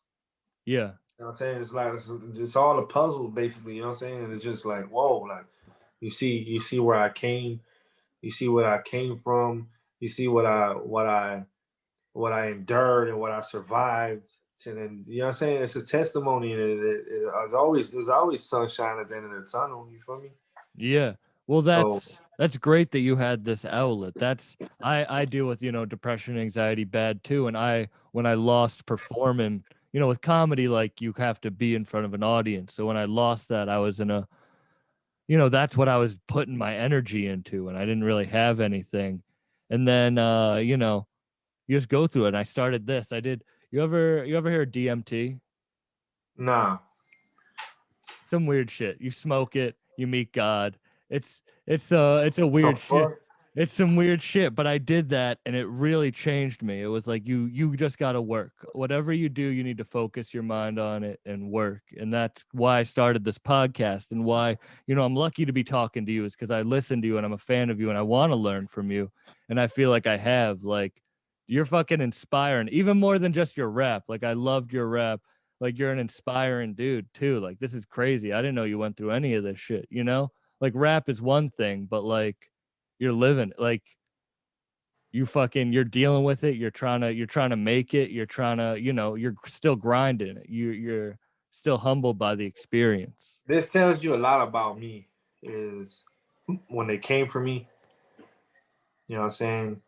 Yeah. You know what I'm saying? It's like it's all a puzzle basically. You know what I'm saying? And it's just like whoa, like you see where I came, you see what I came from, you see what I endured and what I survived. And then you know what I'm saying? It's a testimony, and there's always sunshine at the end of the tunnel. You feel me? Yeah. Well, So that's great that you had this outlet. I deal with, depression, anxiety bad too. And when I lost performing, with comedy, like you have to be in front of an audience. So when I lost that, I was in that's what I was putting my energy into, and I didn't really have anything. And then, you just go through it. And I started this. You ever hear of DMT? nah, Some weird shit. You smoke it, you meet God. It's a the weird shit. fuck? It's some weird shit, but I did that and it really changed me. It was like you just got to work. Whatever you do, you need to focus your mind on it and work. And that's why I started this podcast and why, I'm lucky to be talking to you is because I listen to you and I'm a fan of you and I want to learn from you. And I feel like I have like you're fucking inspiring, even more than just your rap. Like I loved your rap. Like you're an inspiring dude too. Like this is crazy. I didn't know you went through any of this shit, Like rap is one thing, but like you're living like you're dealing with it. You're trying to make it. You're trying to, you're still grinding it. You're still humbled by the experience. This tells you a lot about me. Is when they came for me. You know what I'm saying?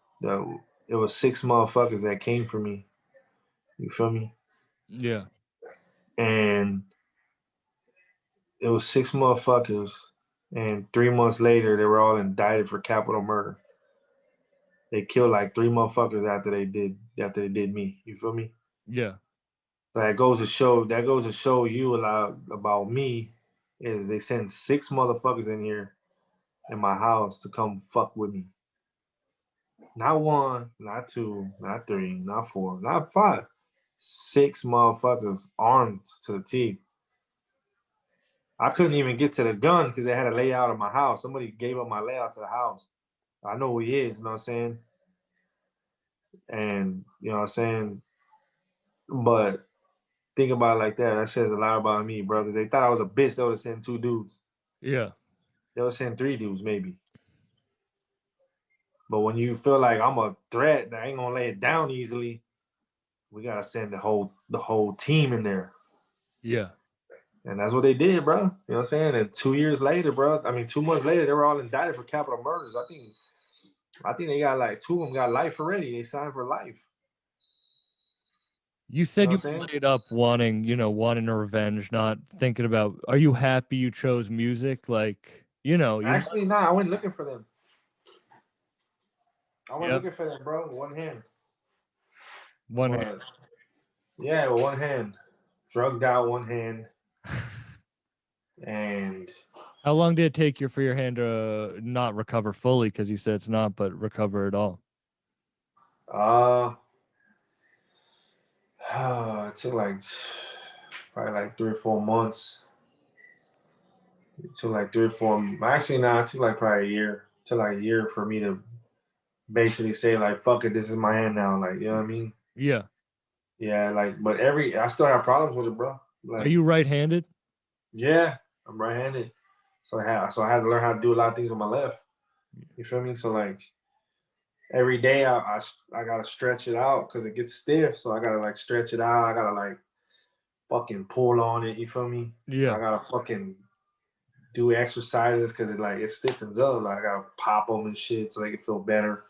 It was 6 motherfuckers that came for me. You feel me? Yeah. And it was 6 motherfuckers, and 3 months later, they were all indicted for capital murder. They killed like 3 motherfuckers after they did me. You feel me? Yeah. So that goes to show you a lot about me. Is they sent 6 motherfuckers in here in my house to come fuck with me. Not 1, not 2, not 3, not 4, not 5. 6 motherfuckers armed to the teeth. I couldn't even get to the gun because they had a layout of my house. Somebody gave up my layout to the house. I know who he is, you know what I'm saying? And you know what I'm saying? But think about it like that. That says a lot about me, brothers. They thought I was a bitch. They would have sent 2 dudes. Yeah. They would send 3 dudes, maybe. But when you feel like I'm a threat that ain't gonna lay it down easily, we gotta send the whole team in there. Yeah. And that's what they did, bro. You know what I'm saying? And 2 years later, bro, 2 months later, they were all indicted for capital murders. I think they got like 2 of them got life already. They signed for life. You said You you know what I'm saying? played up wanting a revenge, not thinking about, are you happy you chose music? Like, Actually, nah, I went looking for them. I went Yeah. looking for them, bro, with one hand. one But, hand. yeah, with one hand. Drugged out one hand. And How long did it take you for your hand to not recover fully? Because you said it's not, but recover at all. it took probably like 3 or 4 months. It took like 3 or 4. Actually, nah, it took like probably a year. It took like a year for me to basically say like, fuck it, this is my hand now. Like, you know what I mean? Yeah. Yeah, like, but I still have problems with it, bro. Like, Are you right-handed? yeah, I'm right-handed. So I had to learn how to do a lot of things with my left. You feel me? So like, every day I gotta stretch it out because it gets stiff. So I gotta like stretch it out. I gotta like fucking pull on it. You feel me? Yeah. I gotta fucking do exercises because it stiffens up. Like I gotta pop them and shit so they can feel better.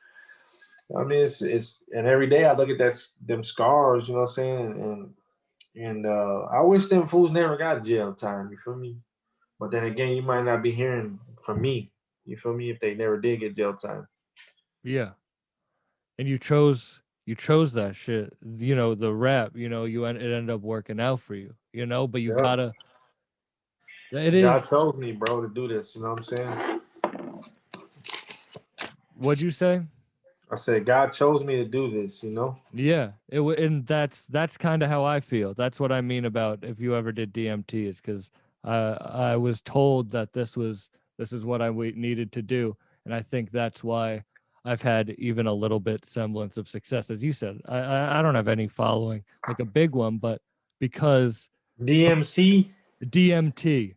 I mean, it's and every day I look at them scars. You know what I'm saying? And I wish them fools never got jail time. You feel me? But then again, you might not be hearing from me. You feel me? If they never did get jail time. Yeah. And you chose that shit. You know, the rap, you know, it ended up working out for you, you know, but you Yeah. gotta it is God told me, bro, to do this. You know what I'm saying? what'd you say? I said God chose me to do this. You know? Yeah, and that's kind of how I feel. That's what I mean about if you ever did DMT is because I was told that this is what I needed to do, and I think that's why I've had even a little bit semblance of success. As you said, I don't have any following like a big one, but because DMC. DMT,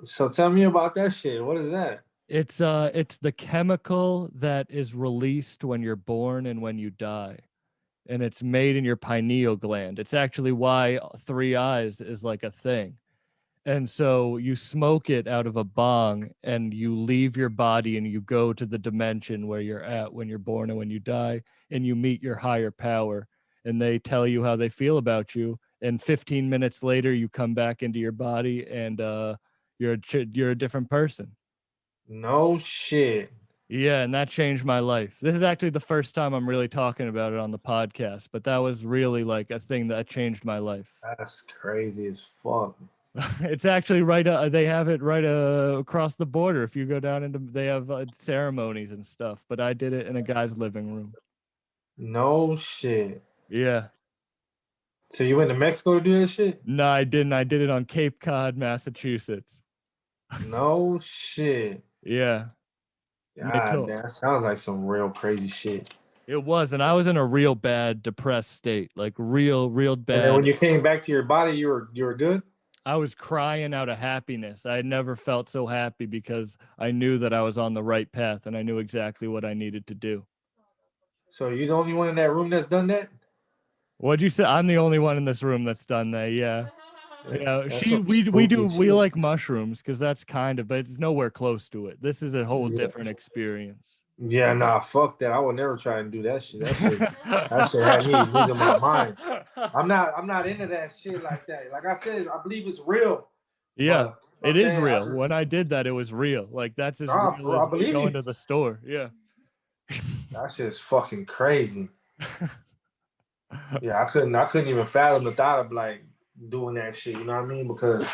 So tell me about that shit. What is that? it's the chemical that is released when you're born and when you die. And it's made in your pineal gland. It's actually why three eyes is like a thing. And so you smoke it out of a bong and you leave your body and you go to the dimension where you're at when you're born and when you die, and you meet your higher power and they tell you how they feel about you. And 15 minutes later, you come back into your body and you're a different person. No shit. Yeah, and that changed my life. This is actually the first time I'm really talking about it on the podcast, but that was really like a thing that changed my life. That's crazy as fuck. It's actually right. They have it right across the border. If you go down into, they have ceremonies and stuff. But I did it in a guy's living room. No shit. Yeah. So you went to Mexico to do that shit? No, I didn't. I did it on Cape Cod, Massachusetts. No shit. Yeah. God, that sounds like some real crazy shit. It was, and I was in a real bad, depressed state, like real bad. And then when you came back to your body, you were good? I was crying out of happiness. I had never felt so happy because I knew that I was on the right path and I knew exactly what I needed to do. So you're the only one in that room that's done that? What'd you say? I'm the only one in this room that's done that. Yeah. Yeah. That's We shit. like mushrooms because that's kind of, but it's nowhere close to it. This is a whole different experience. Yeah, nah, fuck that. I would never try and do that shit. That shit had me losing my mind. I'm not into that shit like that. Like I said, I believe it's real. Yeah, it is saying, real. When I did that, it was real. Like that's as real as me going to the store. Yeah. That shit's fucking crazy. Yeah, I couldn't even fathom the thought of like doing that shit. You know what I mean? Because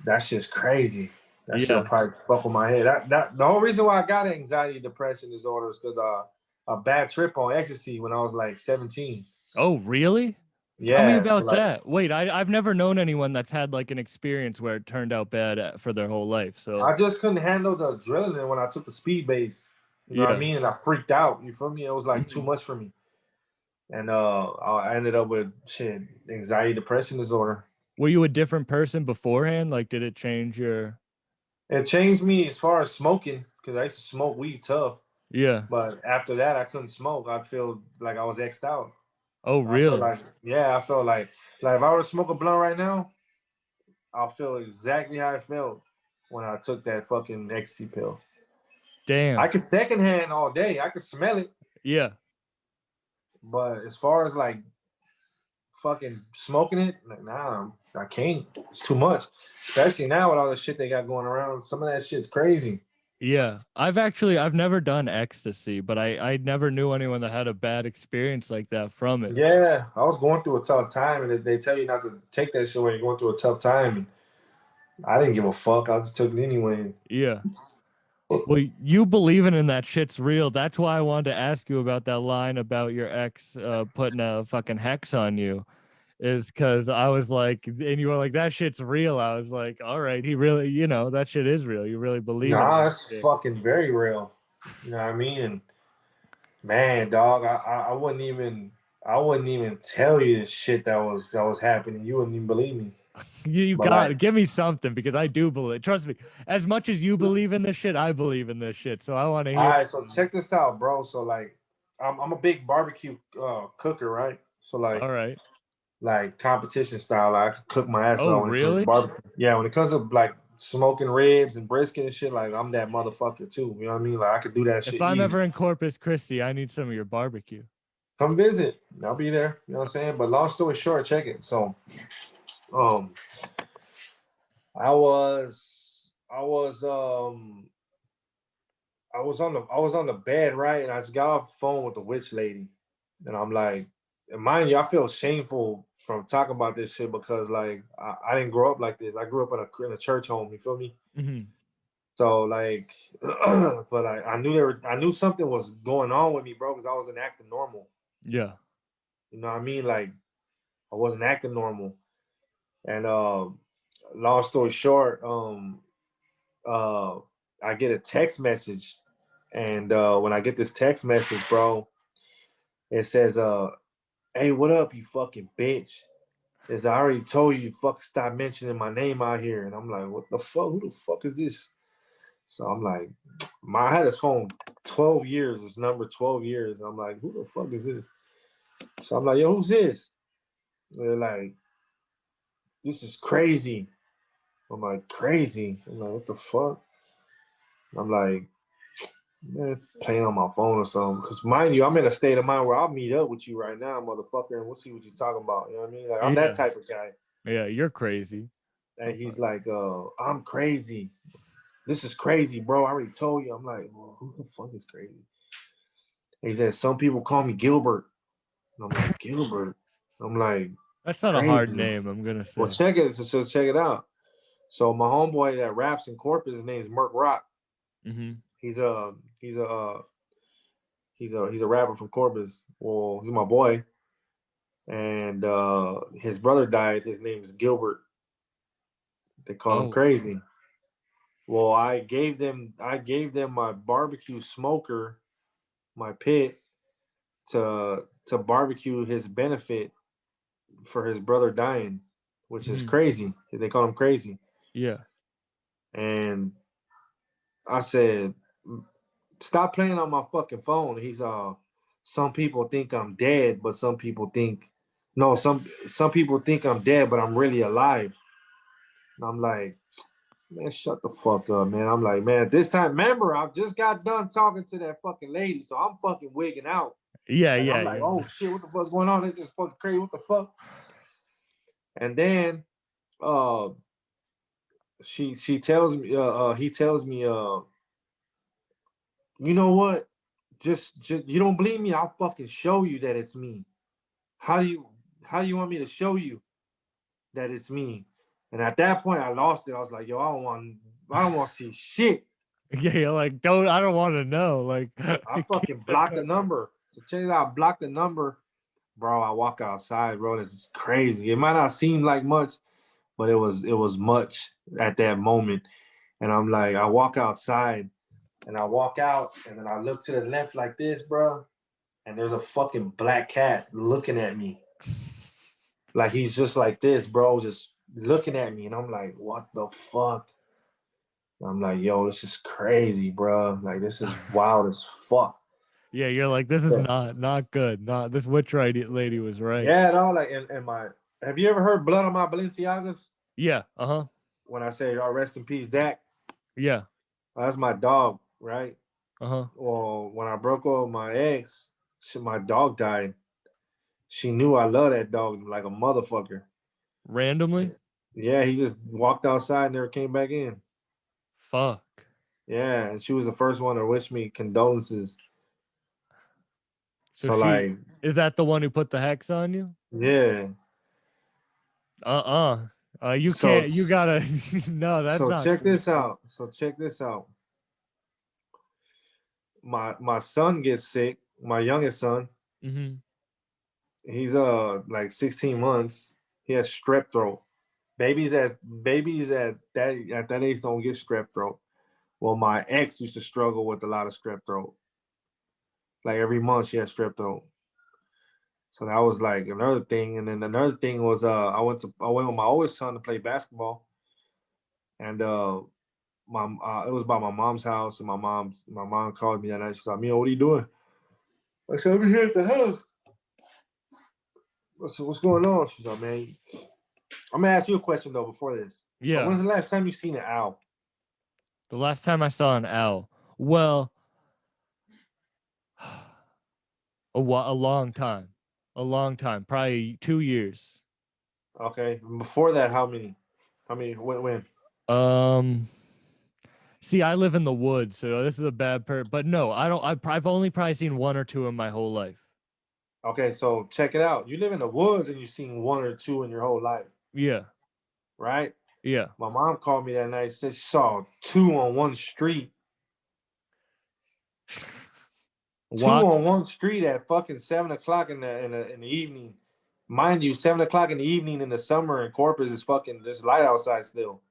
that shit's crazy. That shit will probably fuck with my head. That the whole reason why I got anxiety, depression disorder is because a bad trip on ecstasy when I was like 17. Oh, really? Yeah. Tell me about that. Wait, I've never known anyone that's had like an experience where it turned out bad for their whole life. So I just couldn't handle the adrenaline when I took the speed base. You know what I mean? And I freaked out. You feel me? It was like too much for me. And I ended up with shit, anxiety, depression disorder. Were you a different person beforehand? Like, did it change your? It changed me as far as smoking because I used to smoke weed tough. Yeah. But after that, I couldn't smoke. I'd feel like I was X'd out. Oh, really? I felt like if I were to smoke a blunt right now, I'll feel exactly how I felt when I took that fucking ecstasy pill. Damn. I could secondhand all day. I could smell it. Yeah. But as far as like fucking smoking it, like, nah, I can't. It's too much. Especially now with all the shit they got going around. Some of that shit's crazy. Yeah. I've never done ecstasy, but I never knew anyone that had a bad experience like that from it. Yeah. I was going through a tough time, and they tell you not to take that shit when you're going through a tough time. And I didn't give a fuck. I just took it anyway. Yeah. Well, you believing in that shit's real. That's why I wanted to ask you about that line about your ex putting a fucking hex on you, is because I was like, and you were like, that shit's real. I was like, all right, he really, that shit is real. You really believe Nah, in that's fucking very real. You know what I mean? And man, dog, I wouldn't even tell you the shit that was happening. You wouldn't even believe me. You But got like, give me something because I do believe. Trust me, as much as you believe in this shit, I believe in this shit. So I want to all hear. right, so check this out, bro. So like, I'm a big barbecue cooker, right? So All right. like competition style. Like, I can cook my ass Oh, off when it comes to really? barbecue. Yeah, when it comes to like smoking ribs and brisket and shit, like I'm that motherfucker too. You know what I mean? Like I could do that If shit I'm easy. ever in Corpus Christi, I need some of your barbecue. Come visit. I'll be there. You know what I'm saying? But long story short, check it. So, um, I was on the bed, right? And I just got off the phone with the witch lady. And I'm like, and mind you, I feel shameful from talking about this shit because like I didn't grow up like this. I grew up in a church home, you feel me? Mhm. So like but I knew something was going on with me, bro, because I wasn't acting normal. Yeah. You know what I mean? Like I wasn't acting normal. And long story short, uh I get a text message. And when I get this text message, bro, it says, hey, what up, you fucking bitch? As I already told you, fucking stop mentioning my name out here. And I'm like, what the fuck? Who the fuck is this? So I'm like, I had this phone 12 years, this number 12 years. And I'm like, who the fuck is this? So I'm like, yo, who's this? And they're like, this is crazy. I'm like, crazy? I'm like, what the fuck? I'm like, man, playing on my phone or something. Because mind you, I'm in a state of mind where I'll meet up with you right now, motherfucker, and we'll see what you're talking about. You know what I mean? Like, I'm that Yeah. type of guy. Yeah. You're crazy. And he's like, I'm crazy. This is crazy, bro. I already told you. I'm like, well, who the fuck is crazy? And he said, some people call me Gilbert. And I'm like, Gilbert? I'm like, That's not a hard crazy. name, I'm gonna say. Well, check it. So check it out. So my homeboy that raps in Corpus, his name's Merc Rock. Mm-hmm. He's a rapper from Corpus. Well, he's my boy. And his brother died. His name is Gilbert. They call him Oh. crazy. Well, I gave them my barbecue smoker, my pit, to barbecue his benefit for his brother dying, which is Mhm. crazy. They call him crazy. Yeah. And I said, stop playing on my fucking phone. He's some people think I'm dead, but some people think no, some people think I'm dead, but I'm really alive. And I'm like, man, shut the fuck up, man. I'm like, man, this time, remember, I just got done talking to that fucking lady, so I'm fucking wigging out. Yeah. And Yeah. I'm like, Yeah. oh shit, what the fuck's going on? It's just fucking crazy. What the fuck? And then uh she tells me he tells me you know what? Just you don't believe me, I'll fucking show you that it's me. How do you want me to show you that it's me? And at that point I lost it. I was like, yo, I don't want to see shit. Yeah. You're like, I don't want to know. Like, I fucking blocked the number. So check it out, I blocked the number. Bro, I walk outside, bro. This is crazy. It might not seem like much, but it was much at that moment. And I'm like, I walk outside and I walk out and then I look to the left like this, bro. And there's a fucking black cat looking at me. Like he's just like this, bro, just looking at me. And I'm like, what the fuck? And I'm like, yo, this is crazy, bro. Like this is wild as fuck. Yeah. You're like, this is Yeah. not good. Not this witch lady was right. Yeah, no, like and my have you ever heard Blood on My Balenciagas? Yeah. Uh-huh. When I say, oh, rest in peace, Dak. Yeah. That's my dog, right? Uh-huh. Well, when I broke up with my ex, my dog died. She knew I love that dog like a motherfucker. Randomly? Yeah, he just walked outside and never came back in. Fuck. Yeah, and she was the first one to wish me condolences. So So like, is that the one who put the hex on you? yeah. You So- can't, you gotta, no, that's So not check true. this out. My son gets sick. My youngest son. Mm-hmm. He's like 16 months. He has strep throat. Babies at that age don't get strep throat. Well, my ex used to struggle with a lot of strep throat. Like every month she had strep throat. So that was like another thing. And then another thing was I went with my oldest son to play basketball. And it was by my mom's house, and my mom called me that night. She's like, "Mio, what are you doing?" I said, "I'm here at the house." I said, "What's going on?" She's like, "Man, I'm gonna ask you a question though before this. Yeah. So when's the last time you seen an owl?" The last time I saw an owl, well, a long time, probably 2 years. Okay. Before that, how many? When? See, I live in the woods, so this is a bad but no, I don't. I've only probably seen 1 or 2 in my whole life. Okay, so check it out. You live in the woods and you've seen 1 or 2 in your whole life, Yeah, right? yeah. My mom called me that night. Said she saw 2 on one street. 2 on one street at fucking 7:00 in the evening. Mind you, 7:00 in the evening in the summer in Corpus is fucking there's light outside still.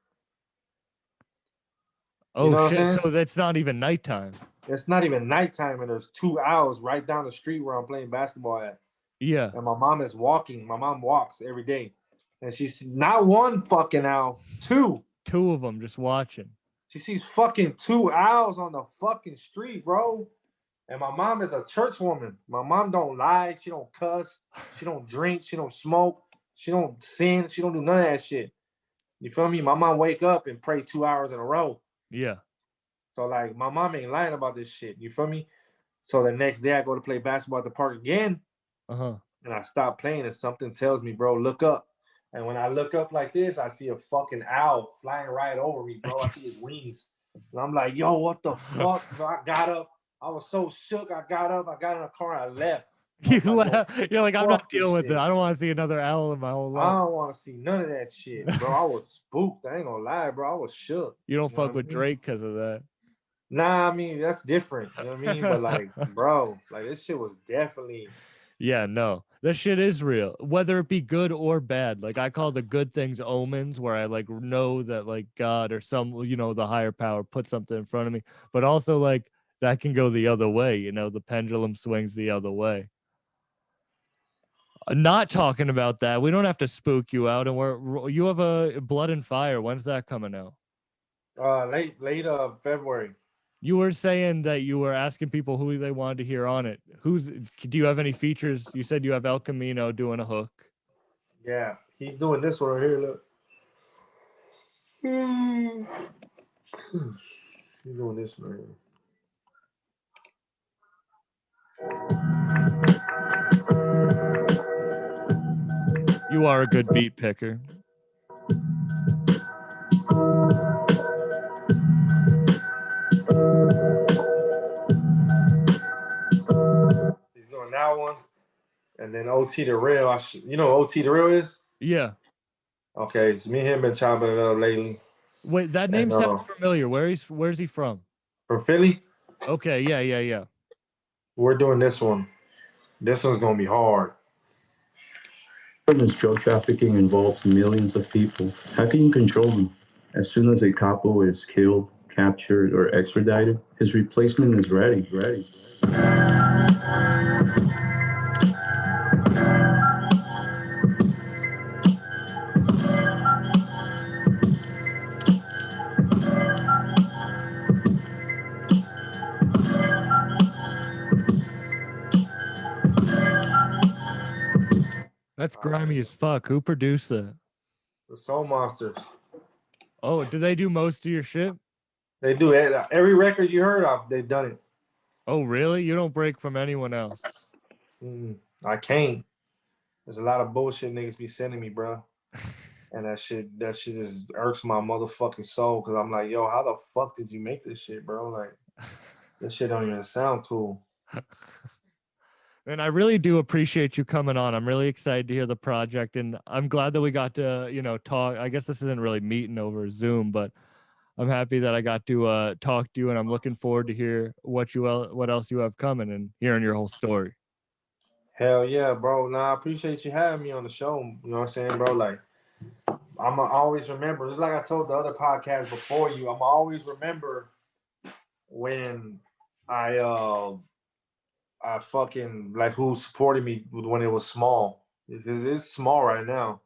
Oh, you know what I'm shit! saying? So that's not even nighttime. It's not even nighttime, and there's 2 owls right down the street where I'm playing basketball at. Yeah. And my mom is walking. My mom walks every day, and she's not 1 fucking owl, 2. 2 of them just watching. She sees fucking 2 owls on the fucking street, bro. And my mom is a church woman. My mom don't lie. She don't cuss. She don't drink. She don't smoke. She don't sin. She don't do none of that shit. You feel me? My mom wake up and pray 2 hours in a row. Yeah. So, like, my mom ain't lying about this shit. You feel me? So the next day I go to play basketball at the park again. Uh-huh. And I stop playing and something tells me, bro, look up. And when I look up like this, I see a fucking owl flying right over me, bro. I see his wings. And I'm like, yo, what the fuck? So I got up. I was so shook. I got up. I got in the car. I left. You left. You're like, I'm not dealing with shit. it. I don't want to see another owl in my whole I life. don't want to see none of that shit, bro. I was spooked. I ain't gonna lie, bro. I was shook. You don't know fuck what with I mean? Drake because of that. Nah, I mean, that's different. You know what I mean? But like, bro, like this shit was definitely. Yeah, no. That shit is real. Whether it be good or bad. Like I call the good things omens, where I like know that like God or some, the higher power put something in front of me. But also like that can go the other way, the pendulum swings the other way. Not talking about that. We don't have to spook you out. And you have a Blood and Fire. When's that coming out? Late February. You were saying that you were asking people who they wanted to hear on it. Do you have any features? You said you have El Camino doing a hook. Yeah, he's doing this one right here. Look. He's doing this one right here. You are a good beat picker. He's doing that one. And then OT the Real. You know what OT the Real is? Yeah. Okay, so me and him been chopping it up lately. Wait, that name sounds familiar. Where's he from? From Philly? Okay, yeah. We're doing this one. This one's gonna be hard. Drug trafficking involves millions of people. How can you control them? As soon as a capo is killed, captured, or extradited, his replacement is ready. That's grimy as fuck. Who produced that? The Soul Monsters. Oh, do they do most of your shit? They do it. Every record you heard of, they've done it. Oh, really? You don't break from anyone else? I can't. There's a lot of bullshit niggas be sending me, bro. And that shit just irks my motherfucking soul because I'm like, yo, how the fuck did you make this shit, bro? Like, this shit don't even sound cool. And I really do appreciate you coming on. I'm really excited to hear the project, and I'm glad that we got to, talk. I guess this isn't really meeting over Zoom, but I'm happy that I got to talk to you, and I'm looking forward to hear what else you have coming and hearing your whole story. Hell yeah, bro. Nah, I appreciate you having me on the show. You know what I'm saying, bro? Like, I'ma always remember, just like I told the other podcast before you, I'ma always remember when I I fucking like who supported me when it was small. Because it's small right now.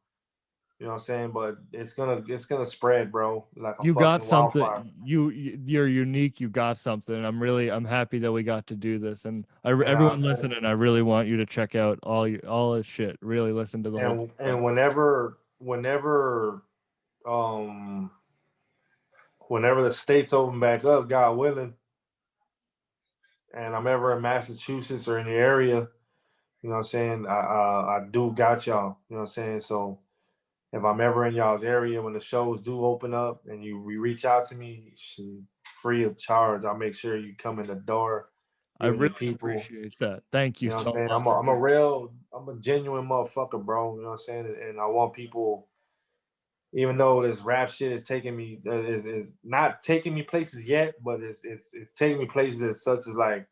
You know what I'm saying? But it's gonna spread, bro. Like a You got fucking something. wildfire. You're unique. You got something. I'm happy that we got to do this. And Yeah, everyone listening, I really want you to check out all his shit. Really listen to the whole. and um whenever the states open back up, God willing, and I'm ever in Massachusetts or in the area, you know what I'm saying? I do got y'all. You know what I'm saying? So if I'm ever in y'all's area when the shows do open up and you reach out to me, free of charge, I'll make sure you come in the door. I You and your really people. appreciate that. Thank you You know what so I'm saying? much. I'm a genuine motherfucker, bro. You know what I'm saying? And I want people, even though this rap shit is taking me is not taking me places yet, but it's taking me places as such as like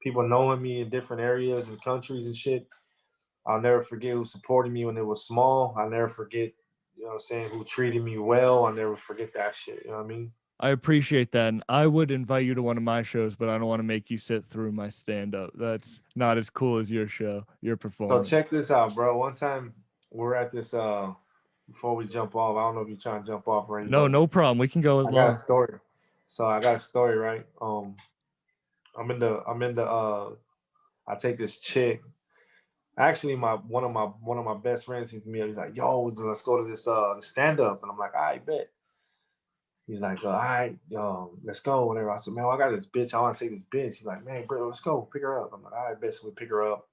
people knowing me in different areas and countries and shit. I'll never forget who supported me when it was small. I'll never forget, you know what I'm saying, who treated me well. I'll never forget that shit. You know what I mean? I appreciate that. And I would invite you to one of my shows, but I don't want to make you sit through my stand up. That's not as cool as your show, your So performance. check this out, bro. One time we're at this before we jump off, I don't know if you're trying to jump off already. No problem. We can go as I got a long. story. So I got a story, right? I'm in the I take this chick. Actually, one of my best friends hit me up. He's like, "Yo, let's go to this stand up," and I'm like, "I bet." He's like, "All right, let's go." Whatever. I said, "Man, I got this bitch. I want to take this bitch." He's like, "Man, bro, let's go pick her up." I'm like, "All right, bet." So we pick her up,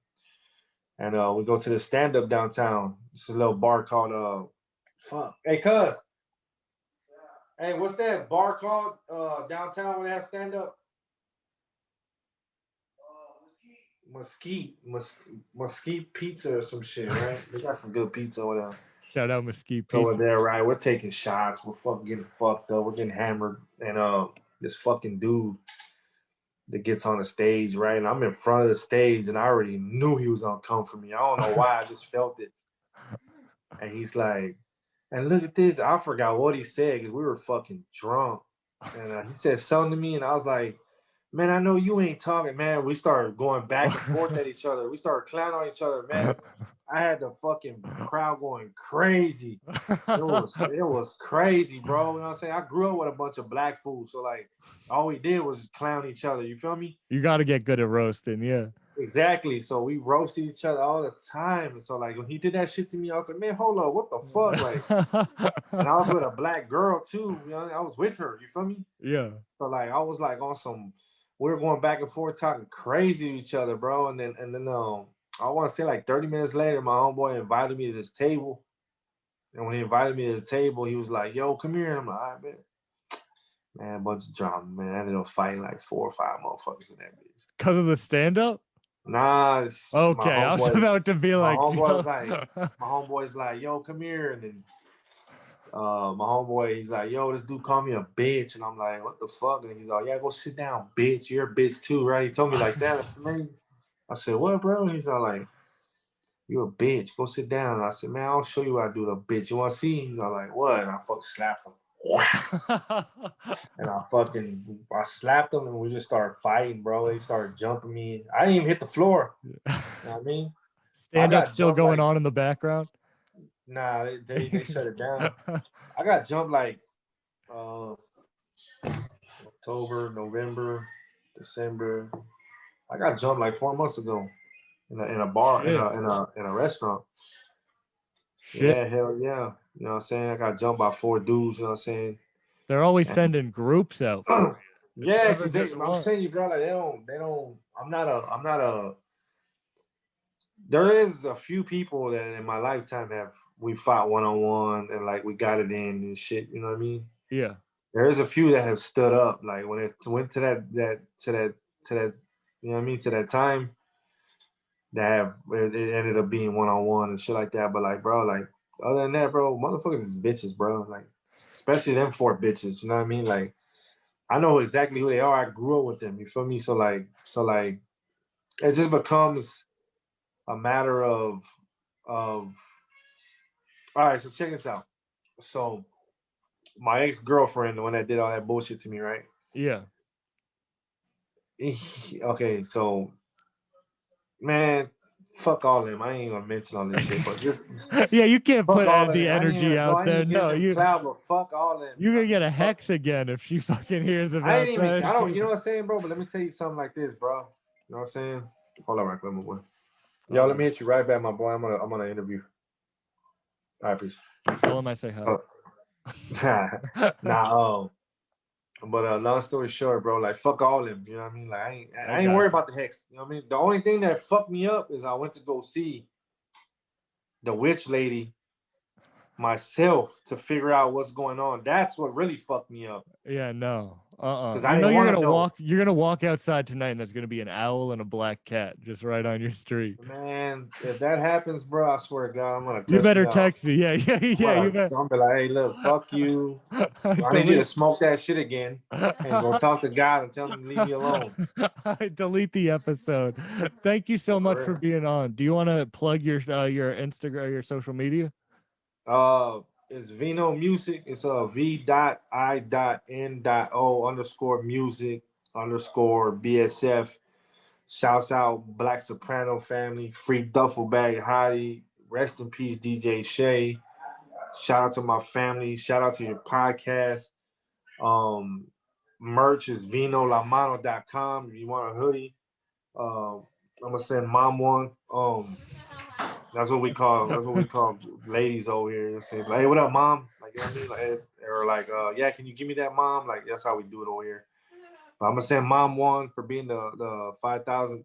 and we go to the stand up downtown. This is a little bar called fuck. Hey, cuz. Hey, what's that bar called downtown where they have stand up? Mesquite Pizza or some shit, right? They got some good pizza over there. Shout out Mesquite So we're Pizza. there, right? We're taking shots. We're fucking getting fucked up. We're getting hammered. And this fucking dude that gets on the stage, right? And I'm in front of the stage and I already knew he was gonna come for me. I don't know why, I just felt it. And he's like, and look at this. I forgot what he said because we were fucking drunk. And he said something to me, and I was like, man, I know you ain't talking, man. We started going back and forth at each other. We started clowning on each other, man. I had the fucking crowd going crazy. It was crazy, bro. You know what I'm saying? I grew up with a bunch of black fools, so like all we did was clown each other. You feel me? You got to get good at roasting, yeah. Exactly. So we roasted each other all the time. And so like when he did that shit to me, I was like, man, hold up, what the fuck? Like, and I was with a black girl too. You know, I was with her. You feel me? Yeah. So like I was like on some, we were going back and forth talking crazy to each other, bro. And then I want to say like 30 minutes later, my homeboy invited me to this table. And when he invited me to the table, he was like, yo, come here. And I'm like, all right, man. Man, a bunch of drama, man. I ended up fighting like 4 or 5 motherfuckers in that bitch. Because of the stand-up? Nah. Okay, I was about to be like, my homeboy's like, yo, come here. And then my homeboy, he's like, yo, this dude called me a bitch. And I'm like, what the fuck? And he's like, yeah, go sit down, bitch. You're a bitch too, right? He told me like that. I said, what, bro? And he's all like, you a bitch. Go sit down. And I said, man, I'll show you what I do to a bitch. You want to see? He's all like, what? And I fucking slapped him. And I slapped him and we just started fighting, bro. They started jumping me. I didn't even hit the floor. You know what I mean? Stand-up still going on in the background? Nah, they shut it down. I got jumped like October, November, December. I got jumped like 4 months ago in a bar, in a restaurant. Shit. Yeah, hell yeah. You know what I'm saying? I got jumped by 4 dudes, you know what I'm saying? They're always sending groups out. Yeah, because I'm saying you, bro, like they don't, I'm not a, there is a few people that in my lifetime we fought one-on-one and like we got it in and shit, you know what I mean? Yeah. There is a few that have stood up, like when it went to that, you know what I mean, to that time, it ended up being one-on-one and shit like that. But like, bro, like other than that, bro, motherfuckers is bitches, bro. Like, especially them 4 bitches, you know what I mean? Like, I know exactly who they are. I grew up with them. You feel me? So like, it just becomes a matter of. All right, so check this out. So, my ex-girlfriend, the one that did all that bullshit to me, right? Yeah. Okay, so Man, fuck all them. I ain't gonna mention all this shit, but just Yeah, you can't fuck put all of the them. energy Bro, out I ain't there. even giving No, them you clout, but fuck all them. you're gonna get a Fuck. hex again if she fucking hears I about ain't even. that. I don't. You know what I'm saying, bro? But let me tell you something like this, bro. You know what I'm saying? Hold on, right quick, my boy. Yo, let me hit you right back, my boy. I'm on an interview. All right, peace. Tell him I say hi. Nah, but long story short, bro, like fuck all them. You know what I mean? Like I ain't got worried you. about the hex. You know what I mean? The only thing that fucked me up is I went to go see the witch lady myself to figure out what's going on. That's what really fucked me up. Yeah, no. 'Cause You I know didn't you're wanna gonna know. you're gonna walk outside tonight and there's gonna be an owl and a black cat just right on your street. Man, if that happens, bro, I swear to God, I'm gonna You cuss better you out. text me. Yeah, you better. I'm be like, hey, look, fuck you. I need you to delete, smoke that shit again and go talk to God and tell him to leave me alone. delete the episode. Thank you so much for real. being on. Do you want to plug your Instagram, your social media? It's Vino Music. It's V.I.N.O_music_BSF. Shouts out Black Soprano family. Free duffel bag Hottie. Rest in peace, DJ Shay. Shout out to my family. Shout out to your podcast. Merch is vinolamano.com. If you want a hoodie, I'm gonna send mom one. That's what we call ladies over here. You say, like, hey, what up, mom? Like, you know what I mean? Like, or like, yeah, can you give me that, mom? Like, that's how we do it over here. But I'm gonna send mom one for being the 5,000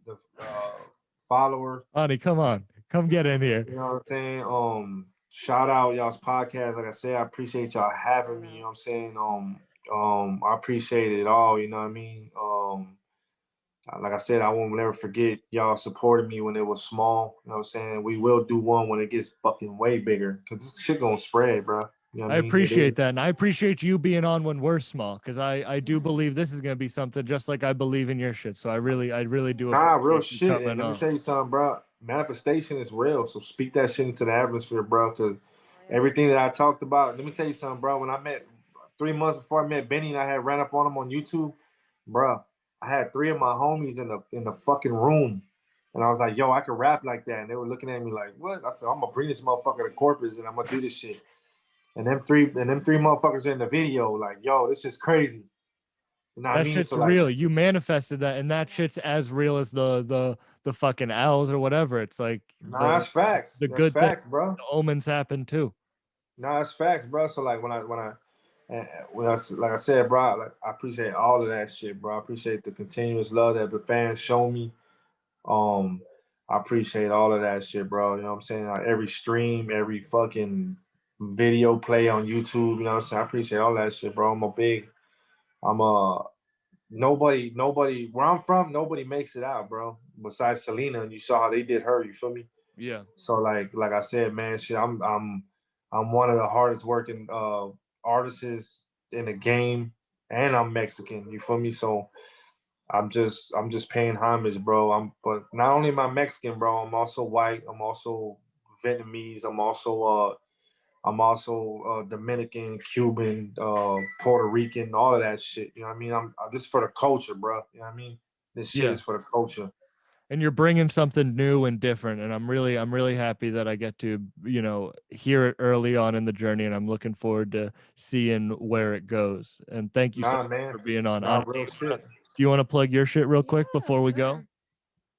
followers. Ani, come on, come get in here. You know what I'm saying? Shout out y'all's podcast. Like I said, I appreciate y'all having me. You know what I'm saying? I appreciate it all. You know what I mean? Like I said, I won't never forget y'all supported me when it was small. You know what I'm saying? We will do one when it gets fucking way bigger because this shit gonna spread, bro. You know what I mean? appreciate that, and I appreciate you being on when we're small, because I do believe this is gonna be something just like I believe in your shit. So I really do. Nah, real appreciate you shit. coming And let me on. tell you something, bro. Manifestation is real. So speak that shit into the atmosphere, bro. Because everything that I talked about, let me tell you something, bro. When I met 3 months before I met Benny and I had ran up on him on YouTube, bro, I had 3 of my homies in the fucking room. And I was like, yo, I can rap like that. And they were looking at me like, what? I said, I'm gonna bring this motherfucker to corpus and I'm gonna do this shit. And them three motherfuckers are in the video, like, yo, this is crazy. You know what I That mean? shit's So like, real. You manifested that, and that shit's as real as the fucking owls or whatever. It's like nah, that's facts. the That's good facts, bro. the omens happen too. No, that's facts, bro. So like when I like I said, bro, like I appreciate all of that shit, bro. I appreciate the continuous love that the fans show me. I appreciate all of that shit, bro. You know what I'm saying? Like every stream, every fucking video play on YouTube, you know what I'm saying? I appreciate all that shit, bro. I'm nobody where I'm from, nobody makes it out, bro. Besides Selena, and you saw how they did her, you feel me? Yeah. So like I said, man, shit, I'm one of the hardest working artists in the game, and I'm Mexican. You feel me? So I'm just paying homage, bro. But not only am I Mexican, bro. I'm also white. I'm also Vietnamese. I'm also Dominican, Cuban, Puerto Rican, all of that shit. You know what I mean? I'm this is for the culture, bro. You know what I mean? This shit is for the culture. And you're bringing something new and different, and I'm really happy that I get to hear it early on in the journey, and I'm looking forward to seeing where it goes. And thank you so much for being on. Nah, real shit. Do you want to plug your shit real quick before we go?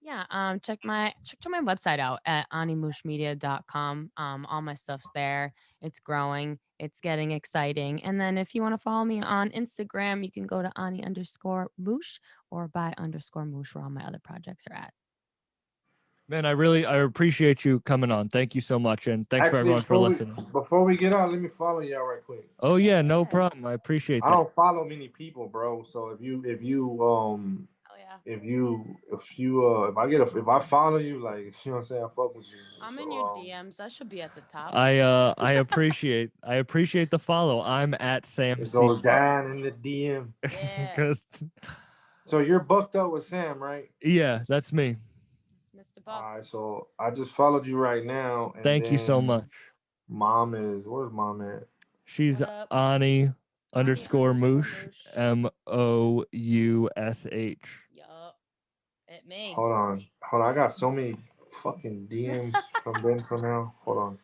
Yeah, check my website out at animushmedia.com. All my stuff's there. It's growing. It's getting exciting. And then if you want to follow me on Instagram, you can go to Ani_Moosh or by_Moosh, where all my other projects are at. Man, I appreciate you coming on. Thank you so much, and thanks for everyone for listening. Before we get on, let me follow y'all right quick. Oh yeah, no problem. I appreciate that. I don't follow many people, bro. So if I follow you, like, you know what I'm saying, I fuck with you. I'm in your DMs. That should be at the top. I appreciate the follow. I'm at Sam. It goes down in the DM. Yeah. So you're booked up with Sam, right? Yeah, that's me. It's Mr. Buck. All right, so I just followed you right now. And Thank you so much. Where's mom at? She's Ani_Moosh, MOUSH. Yup. It may. Hold on. I got so many fucking DMs from then till now. Hold on.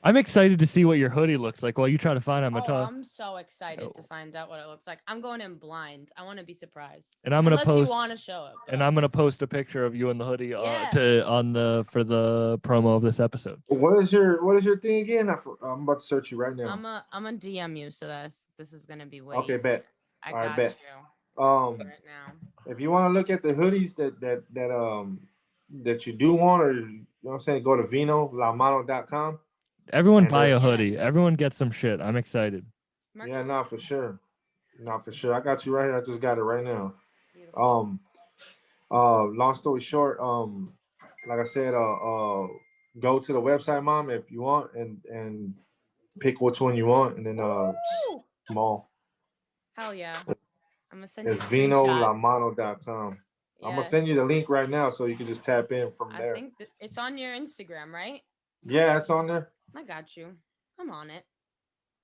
I'm excited to see what your hoodie looks like while you try to find it. I'm so excited to find out what it looks like. I'm going in blind. I want to be surprised. And I'm gonna Unless post. you want to show it. And I'm gonna post a picture of you in the hoodie Yeah. for the promo of this episode. What is your thing again? I'm about to search you right now. I'm a DM you, so this is gonna be way. Okay, bet. I All right, got bet. you. Right now. If you want to look at the hoodies that you do want, or you know what I'm saying, go to vino.lamano.com. Everyone And buy then- a hoodie. Yes. Everyone get some shit. I'm excited. Merch Yeah, is not for sure. I got you right here. I just got it right now. beautiful. Long story short, like I said, go to the website, Mom, if you want, and pick which one you want, and then Woo! small. Hell yeah. I'm gonna send you It's a screenshot. vinolamano.com. I'm gonna send you the link right now so you can just tap in from I there. think it's on your Instagram, right? Yeah, it's on there. I got you. I'm on it.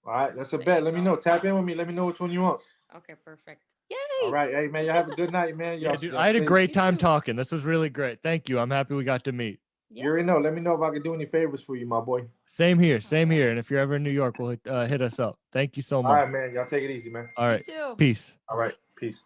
All right, that's a There bet. you Let me go. know. Tap in with me. Let me know which one you want. Okay, perfect. Yay! All right, hey man, you have a good night, man. Yeah, Y'all, dude, y'all I had a stay- great You time too. talking. This was really great. Thank you. I'm happy we got to meet. You already know. Let me know if I can do any favors for you, my boy. Same here. Same here. And if you're ever in New York, we'll hit us up. Thank you so All right, much. man. Y'all take it easy, man. All You right. too. Peace. All right, peace.